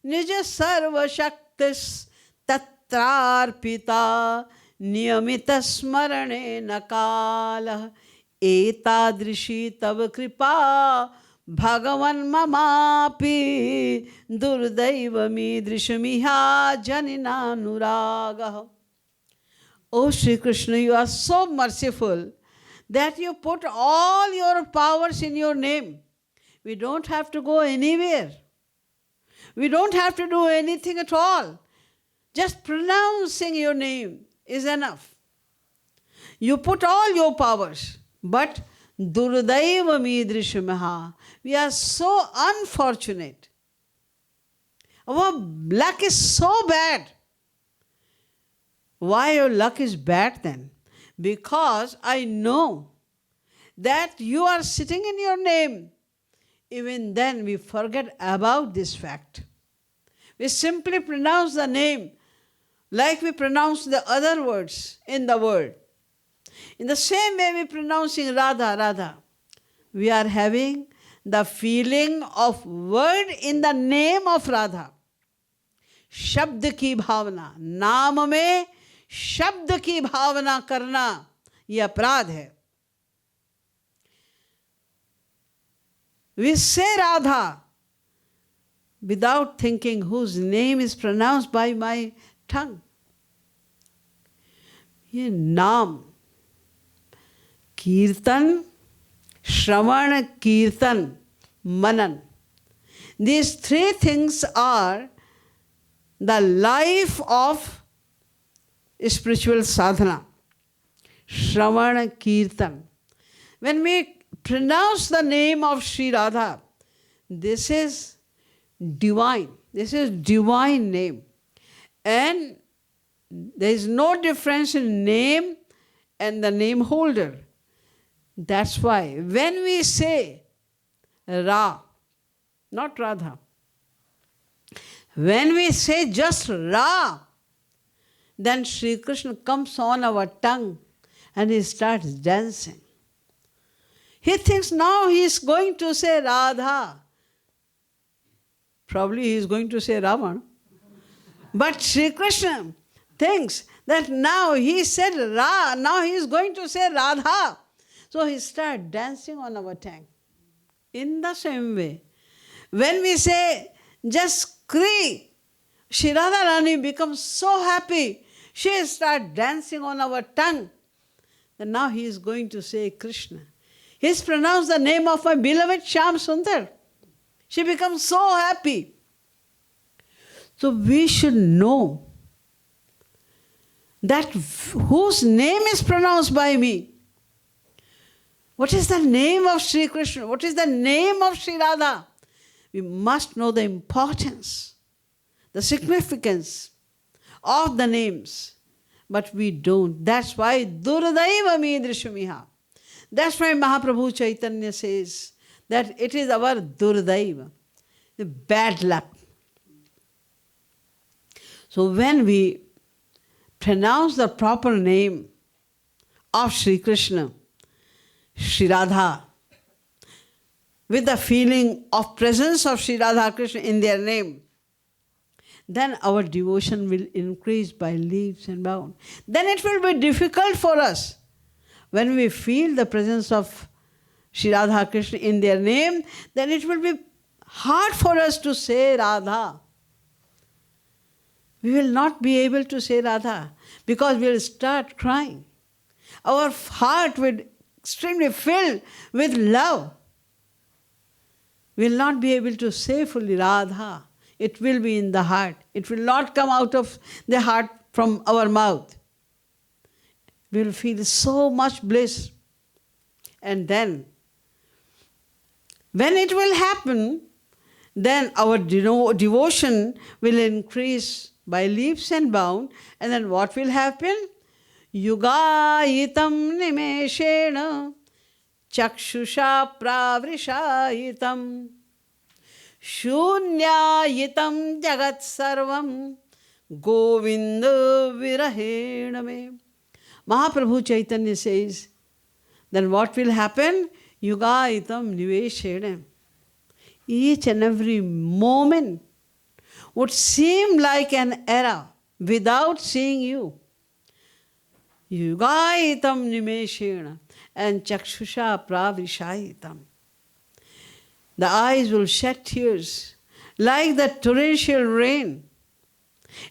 nija sarva shaktis tatrarpita niyamita smarane nakala etadrishi tav kripa bhagavan mamapi durdaiva midrishamiha janina nuragah. Oh Shri Krishna, you are so merciful that you put all your powers in your name. We don't have to go anywhere. We don't have to do anything at all. Just pronouncing your name is enough. You put all your powers. But Durdaiva midrishamaha, we are so unfortunate. Our luck is so bad. Why your luck is bad then? Because I know that you are sitting in your name. Even then we forget about this fact. We simply pronounce the name like we pronounce the other words in the word. In the same way we pronouncing Radha, Radha. We are having the feeling of word in the name of Radha. Shabd ki bhavana. Naam mein शब्द की भावना करना ये अपराध है. We say Radha without thinking whose name is pronounced by my tongue. ये नाम, कीर्तन, श्रवण, कीर्तन, manan. These three things are the life of spiritual sadhana. Shravana, Kirtan. When we pronounce the name of Sri Radha, this is divine. This is divine name. And there is no difference in name and the name holder. That's why when we say Ra, not Radha, when we say just Ra, then Sri Krishna comes on our tongue and he starts dancing. He thinks now he is going to say Radha. Probably he is going to say Ravan. But Sri Krishna thinks that now he said Ra, now he is going to say Radha. So he starts dancing on our tongue. In the same way, when we say just Kri, Shri Radharani becomes so happy. She starts dancing on our tongue. And now he is going to say Krishna. He's pronounced the name of my beloved Shyam Sundar. She becomes so happy. So we should know that whose name is pronounced by me. What is the name of Sri Krishna? What is the name of Sri Radha? We must know the importance, the significance of the names. But we don't. That's why Durdaiva Midrishamiha. That's why Mahaprabhu Chaitanya says that it is our Durdaiva, the bad luck. So when we pronounce the proper name of Sri Krishna, Sri Radha, with the feeling of presence of Sri Radha Krishna in their name, then our devotion will increase by leaps and bounds. Then it will be difficult for us. When we feel the presence of Sri Radha Krishna in their name, then it will be hard for us to say Radha. We will not be able to say Radha because we will start crying. Our heart will extremely filled with love. We will not be able to say fully Radha. It will be in the heart. It will not come out of the heart from our mouth. We will feel so much bliss. And then, when it will happen, then our devotion will increase by leaps and bounds. And then what will happen? Yugayitam nimeshena chakshusha pravrishayitam shunyayitam jagat sarvam govinda virahena me. Mahaprabhu Chaitanya says, then what will happen? Yugayitam niveshena. Each and every moment would seem like an era without seeing you. Yugayitam nimeshena and chakshusha pravrishayitam. The eyes will shed tears like the torrential rain.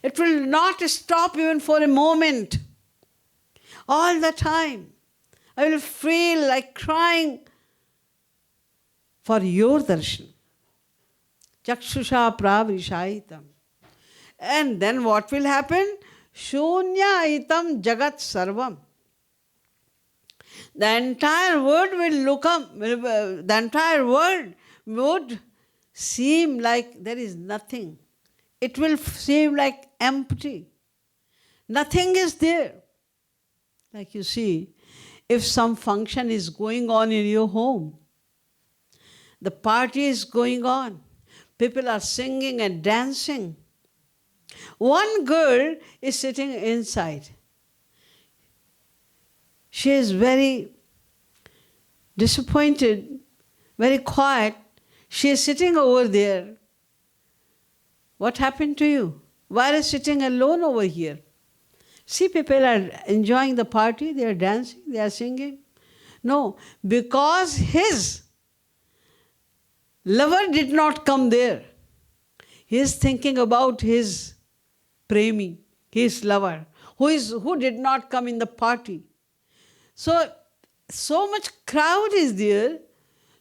It will not stop even for a moment. All the time, I will feel like crying for your darshan. Chakshusha pravrishayitam. And then what will happen? Shunyayitam jagat sarvam. The entire world will look up, the entire world would seem like there is nothing. It will seem like empty. Nothing is there. Like you see, if some function is going on in your home, the party is going on, people are singing and dancing. One girl is sitting inside. She is very disappointed, very quiet. She is sitting over there. What happened to you? Why are you sitting alone over here? See, people are enjoying the party, they are dancing, they are singing. No, because his lover did not come there. He is thinking about his premi, his lover, who did not come in the party. So much crowd is there,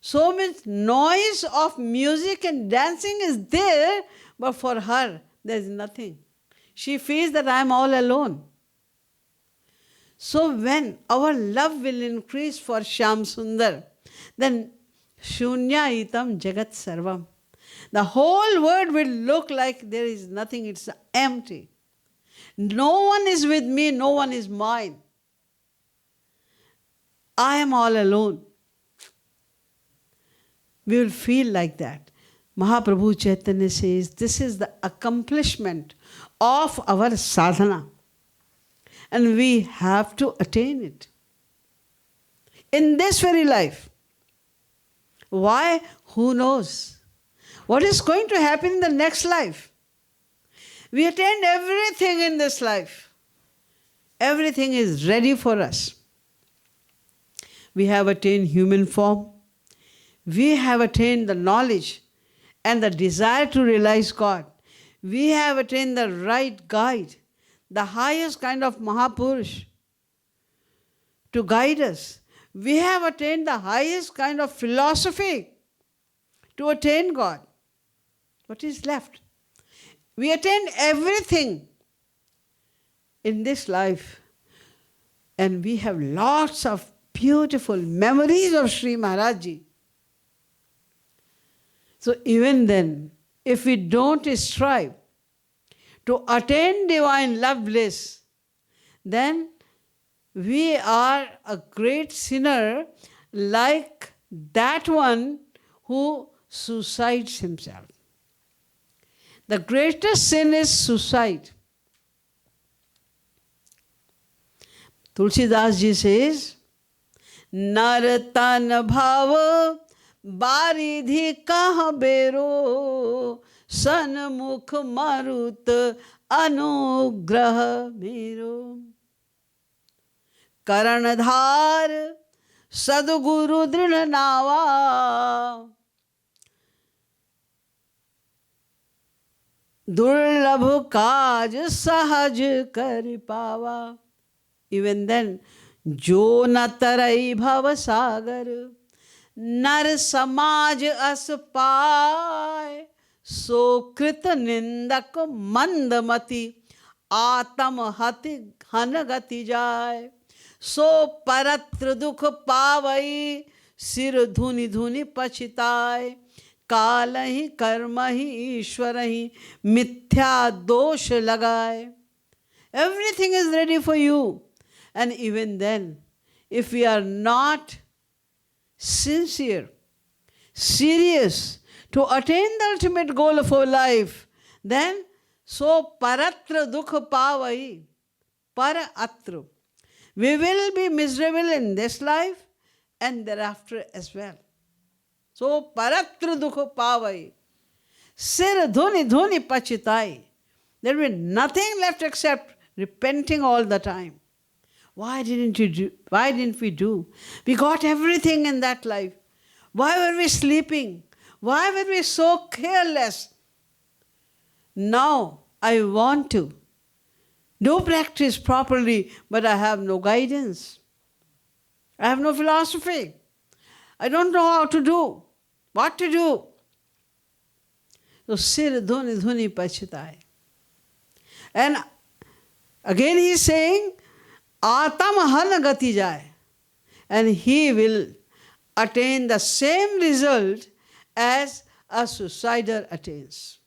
so much noise of music and dancing is there, but for her, there is nothing. She feels that I am all alone. So when our love will increase for Shyam Sundar, then Shunyayitam Jagat Sarvam. The whole world will look like there is nothing, it's empty. No one is with me, no one is mine. I am all alone. We will feel like that. Mahaprabhu Chaitanya says this is the accomplishment of our sadhana. And we have to attain it in this very life. Why? Who knows? What is going to happen in the next life? We attained everything in this life. Everything is ready for us. We have attained human form. We have attained the knowledge and the desire to realize God. We have attained the right guide, the highest kind of Mahapurush to guide us. We have attained the highest kind of philosophy to attain God. What is left? We attained everything in this life. And we have lots of beautiful memories of Sri Maharaj Ji. So even then, if we don't strive to attain divine love bliss, then we are a great sinner like that one who suicides himself. The greatest sin is suicide. Tulsidas ji says, Nartan bhav baridhi kah bero sanmukh marut anugrah mero. Karanadhar sadguru dridha nava durlabh kaj sahaj kar pawa. Even then, jo na tarai bhava sagar nar samaj as paay so krit nindak mandamati atam hati hanagati jay so paratra dukh pavai sir dhuni dhuni pachitay kalahi karmahi ishwarahi mithya dosh lagay. Everything is ready for you. And even then, if we are not sincere, serious to attain the ultimate goal of our life, then so paratra dukha pavai, para atra. We will be miserable in this life and thereafter as well. So paratra dukha pavai, sir dhuni dhuni pachitai. There will be nothing left except repenting all the time. Why didn't we do? We got everything in that life. Why were we sleeping? Why were we so careless? Now I want to do practice properly, but I have no guidance. I have no philosophy. I don't know how to do, what to do. So sir dhuni dhuni pachitai. And again he is saying, Atam han gati jai. And he will attain the same result as a suicider attains.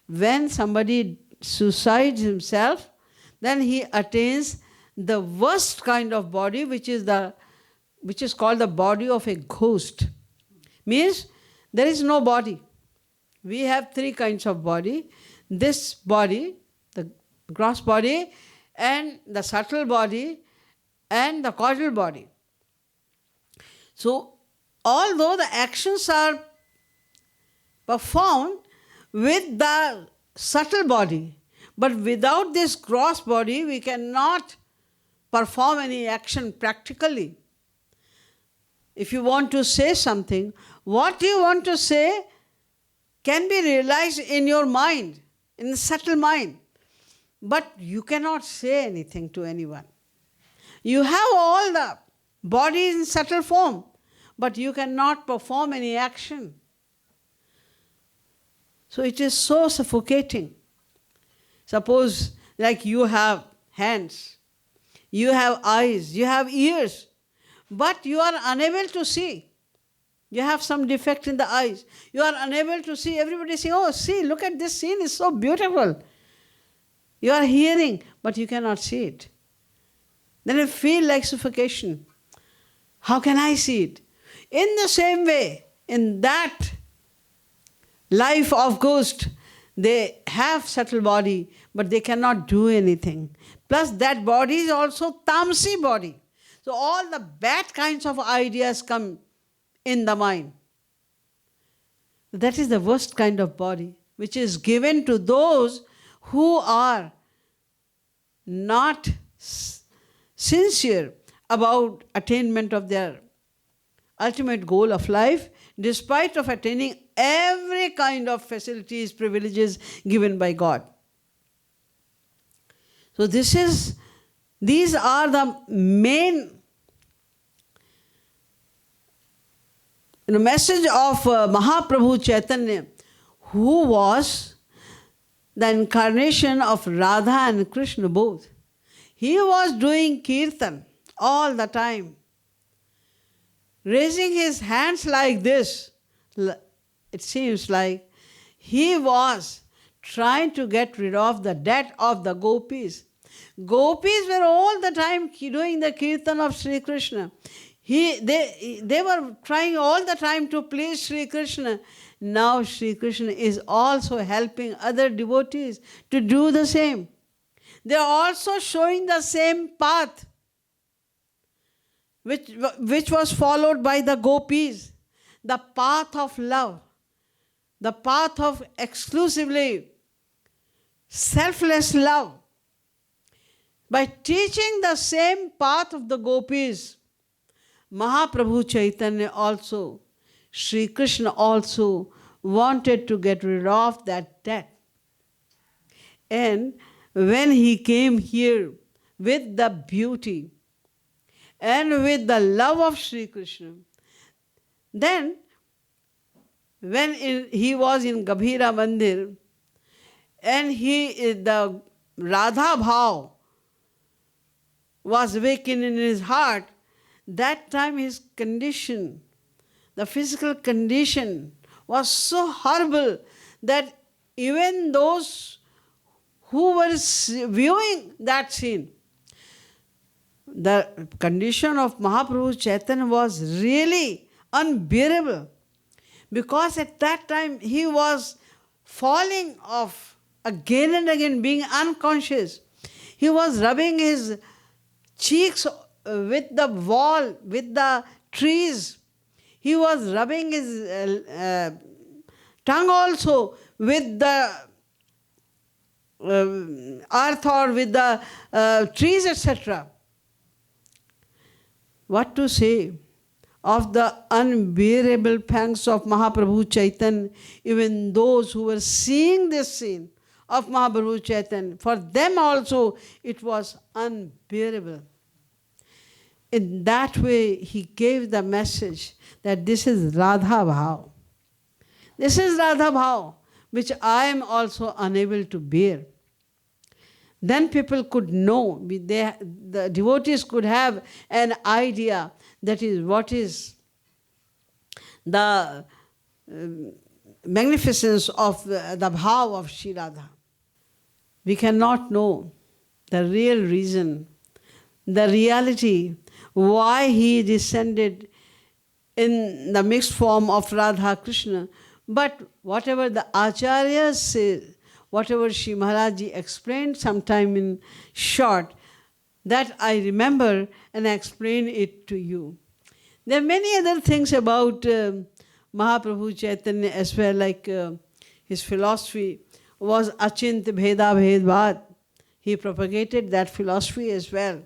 When somebody suicides himself, then he attains the worst kind of body, which is called the body of a ghost. Means there is no body. We have three kinds of body. This body, the gross body, and the subtle body, and the causal body. So, although the actions are performed with the subtle body, but without this gross body, we cannot perform any action practically. If you want to say something, what you want to say can be realized in your mind, in the subtle mind. But you cannot say anything to anyone. You have all the body in subtle form, but you cannot perform any action. So it is so suffocating. Suppose like you have hands, you have eyes, you have ears, but you are unable to see. You have some defect in the eyes. You are unable to see. Everybody saying, oh, see, look at this scene, it's so beautiful. You are hearing, but you cannot see it. Then you feel like suffocation. How can I see it? In the same way, in that life of ghost, they have subtle body, but they cannot do anything. Plus that body is also tamasi body. So all the bad kinds of ideas come in the mind. That is the worst kind of body, which is given to those who are not sincere about attainment of their ultimate goal of life, despite of attaining every kind of facilities, privileges given by God. So these are the main message of Mahaprabhu Chaitanya, who was the incarnation of Radha and Krishna both. He was doing kirtan all the time, raising his hands like this. It seems like he was trying to get rid of the debt of the Gopis. Gopis were all the time doing the kirtan of Sri Krishna. They were trying all the time to please Sri Krishna. Now Sri Krishna is also helping other devotees to do the same. They are also showing the same path which was followed by the Gopis, the path of love, the path of exclusively selfless love. By teaching the same path of the Gopis, Mahaprabhu Chaitanya also, Sri Krishna also wanted to get rid of that debt. And when he came here with the beauty and with the love of Sri Krishna, then when he was in Gambhira Mandir and the Radha Bhav was awakened in his heart, that time his condition, the physical condition, was so horrible that even those who were viewing that scene, the condition of Mahaprabhu Chaitanya was really unbearable, because at that time he was falling off again and again, being unconscious. He was rubbing his cheeks with the wall, with the trees. He was rubbing his tongue also with the earth or with the trees, etc. What to say of the unbearable pangs of Mahaprabhu Chaitanya? Even those who were seeing this scene of Mahaprabhu Chaitanya, for them also it was unbearable. In that way, he gave the message that this is Radha Bhav. This is Radha Bhav, which I am also unable to bear. Then people could know, the devotees could have an idea that is what is the magnificence of the Bhav of Sri Radha. We cannot know the real reason, the reality, why he descended in the mixed form of Radha Krishna. But whatever the Acharyas say, whatever Shri Maharaji explained sometime in short, that I remember and I explain it to you. There are many other things about Mahaprabhu Chaitanya as well, like his philosophy was Achint Bheda Bhedvad. He propagated that philosophy as well.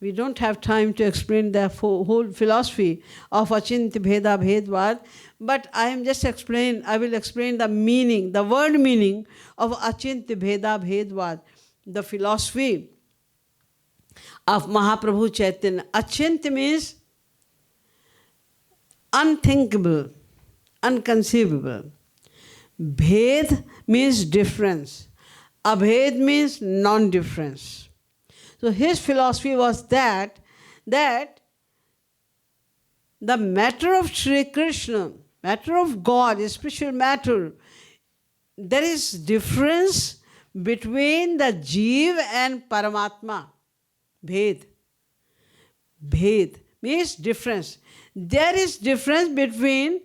We don't have time to explain the whole philosophy of Achint Bheda Bhedvad, but I will explain the meaning, the word meaning of Achint Bheda Bhedvad, the philosophy of Mahaprabhu Chaitanya. Achint means unthinkable, unconceivable. Bhed means difference. Abhed means non-difference. So his philosophy was that the matter of Sri Krishna, matter of God, spiritual matter, there is difference between the Jeev and Paramatma. Bhed. Bhed means difference. There is difference between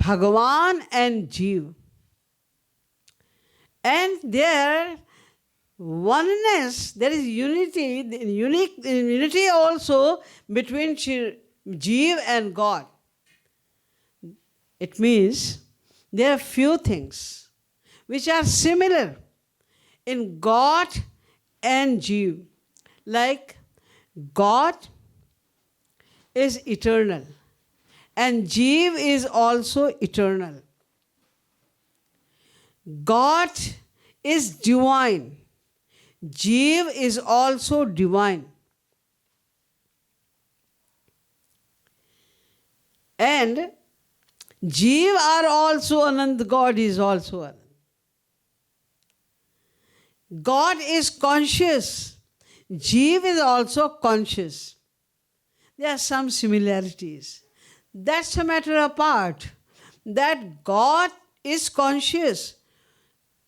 Bhagavan and Jeev. And there oneness, there is unity also between Jeev and God. It means there are few things which are similar in God and Jeev. Like God is eternal and Jeev is also eternal. God is divine. Jeev is also divine. And Jeev are also Anand, God is also Anand. God is conscious. Jeev is also conscious. There are some similarities. That's a matter apart. That God is conscious.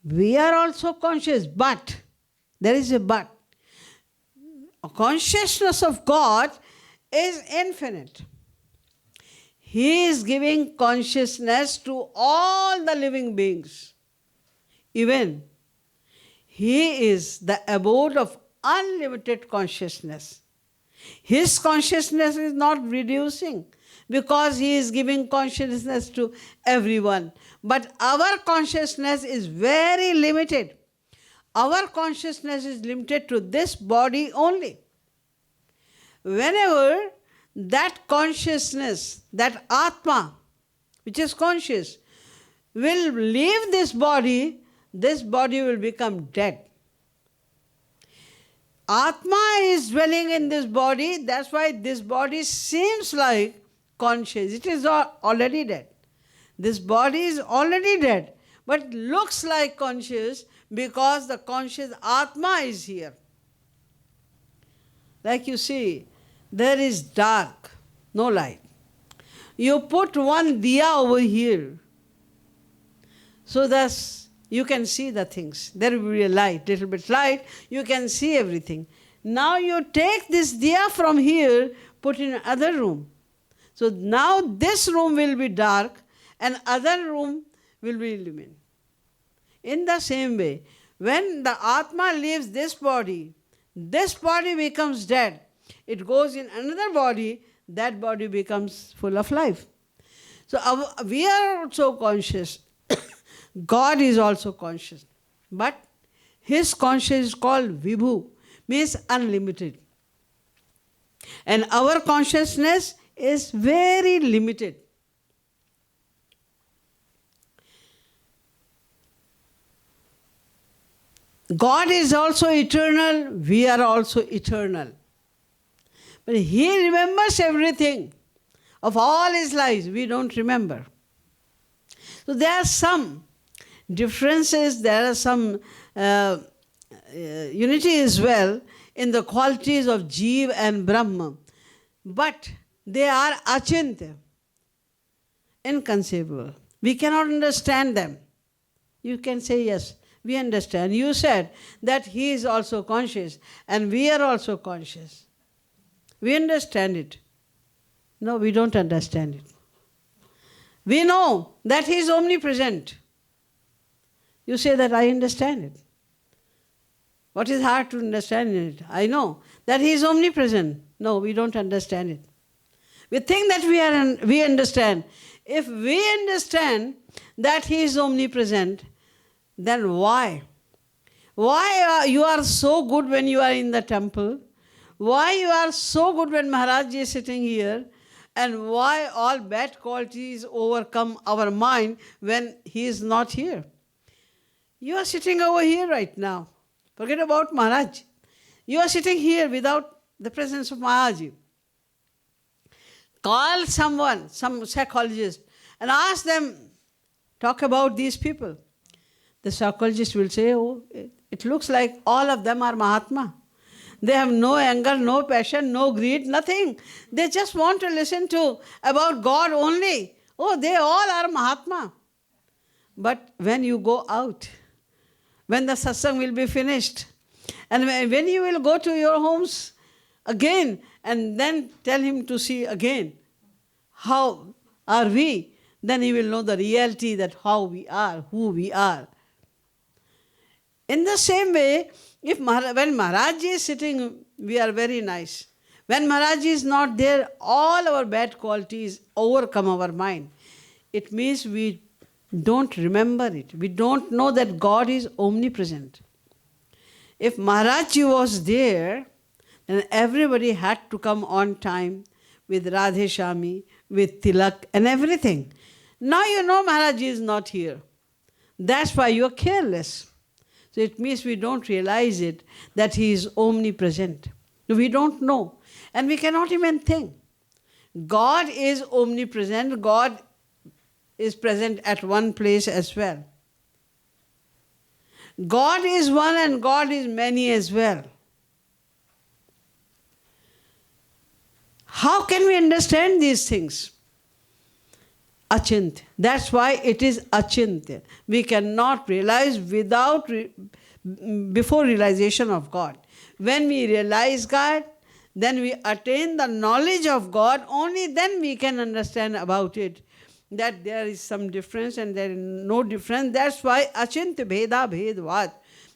We are also conscious, but there is a but. A consciousness of God is infinite. He is giving consciousness to all the living beings. Even He is the abode of unlimited consciousness. His consciousness is not reducing because He is giving consciousness to everyone. But our consciousness is very limited. Our consciousness is limited to this body only. Whenever that consciousness, that Atma, which is conscious, will leave this body will become dead. Atma is dwelling in this body, that's why this body seems like conscious. It is already dead. This body is already dead, but looks like conscious because the conscious Atma is here. Like you see, there is dark, no light. You put one diya over here, so that you can see the things. There will be a light, little bit light, you can see everything. Now you take this diya from here, put in another room. So now this room will be dark and other room will be illuminated. In the same way, when the Atma leaves this body becomes dead. It goes in another body, that body becomes full of life. So we are also conscious. God is also conscious. But His consciousness is called Vibhu, means unlimited. And our consciousness is very limited. God is also eternal, we are also eternal. But He remembers everything. Of all His lives, we don't remember. So there are some differences, there are some unity as well in the qualities of Jeev and Brahma. But they are achintya, inconceivable. We cannot understand them. You can say, yes, we understand. You said that He is also conscious and we are also conscious. We understand it. No, we don't understand it. We know that He is omnipresent. You say that I understand it. What is hard to understand in it? I know that He is omnipresent. No, we don't understand it. We think that we understand. If we understand that He is omnipresent, then why? Why you are so good when you are in the temple? Why you are so good when Maharaj is sitting here? And why all bad qualities overcome our mind when He is not here? You are sitting over here right now. Forget about Maharaj. You are sitting here without the presence of Maharaj. Call someone, some psychologist, and ask them, talk about these people. The psychologist will say, oh, it looks like all of them are Mahatma. They have no anger, no passion, no greed, nothing. They just want to listen to about God only. Oh, they all are Mahatma. But when you go out, when the satsang will be finished, and when you will go to your homes again, and then tell him to see again, how are we? Then he will know the reality that how we are, who we are. In the same way, when Maharaj is sitting, we are very nice. When Maharaj is not there, all our bad qualities overcome our mind. It means we don't remember it. We don't know that God is omnipresent. If Maharaj was there, then everybody had to come on time with Radhe Shami, with Tilak and everything. Now you know Maharaj is not here. That's why you are careless. So it means we don't realize it, that He is omnipresent. We don't know. And we cannot even think. God is omnipresent. God is present at one place as well. God is one and God is many as well. How can we understand these things? Achintya. That's why it is achintya. We cannot realize before realization of God. When we realize God, then we attain the knowledge of God, only then we can understand about it, that there is some difference and there is no difference. That's why achintya bheda bhedvat.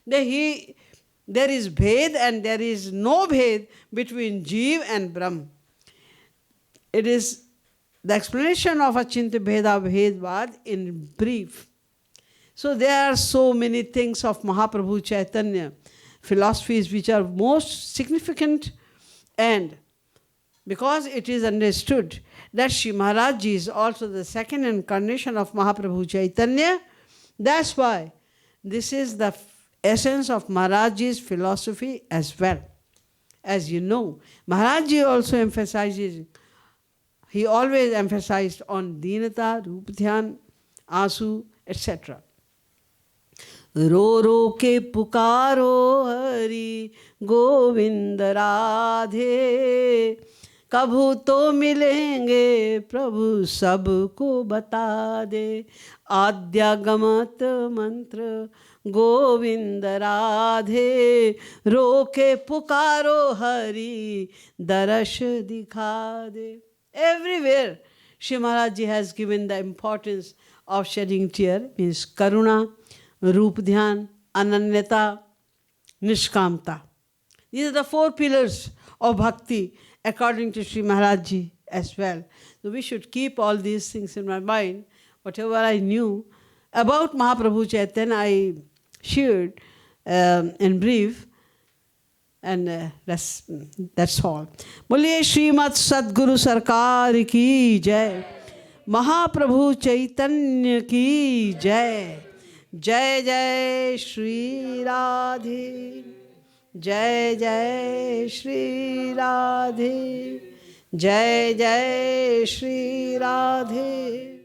There is bhed and there is no bhed between Jeev and Brahm. It is the explanation of achintya bheda bhedvat in brief. So there are so many things of Mahaprabhu Chaitanya, philosophies which are most significant, and because it is understood that Sri Maharaj Ji is also the second incarnation of Mahaprabhu Chaitanya, that's why this is the essence of Maharaj Ji's philosophy as well. As you know, Maharaj Ji also emphasizes, he always emphasized on Dinata, Rup Dhyan, Asu, etc. रो रो के पुकारो हरि गोविंद राधे, कभू तो मिलेंगे प्रभु सबको बता दे, आद्यागमत मंत्र गोविंद राधे, रो के पुकारो हरि दर्श दिखा दे. Everywhere Shri Maharaj Ji has given the importance of shedding tear, means karuna, Rup Dhyan, Ananyata, Nishkamta. These are the 4 pillars of bhakti according to Sri Maharaj Ji as well. So we should keep all these things in my mind. Whatever I knew about Mahaprabhu Chaitanya, I shared in brief, and that's all. Boliye Srimad Sadguru Sarkar ki jai, Mahaprabhu Chaitanya ki jai. जय जय श्री राधे, जय जय श्री राधे, जय जय श्री राधे.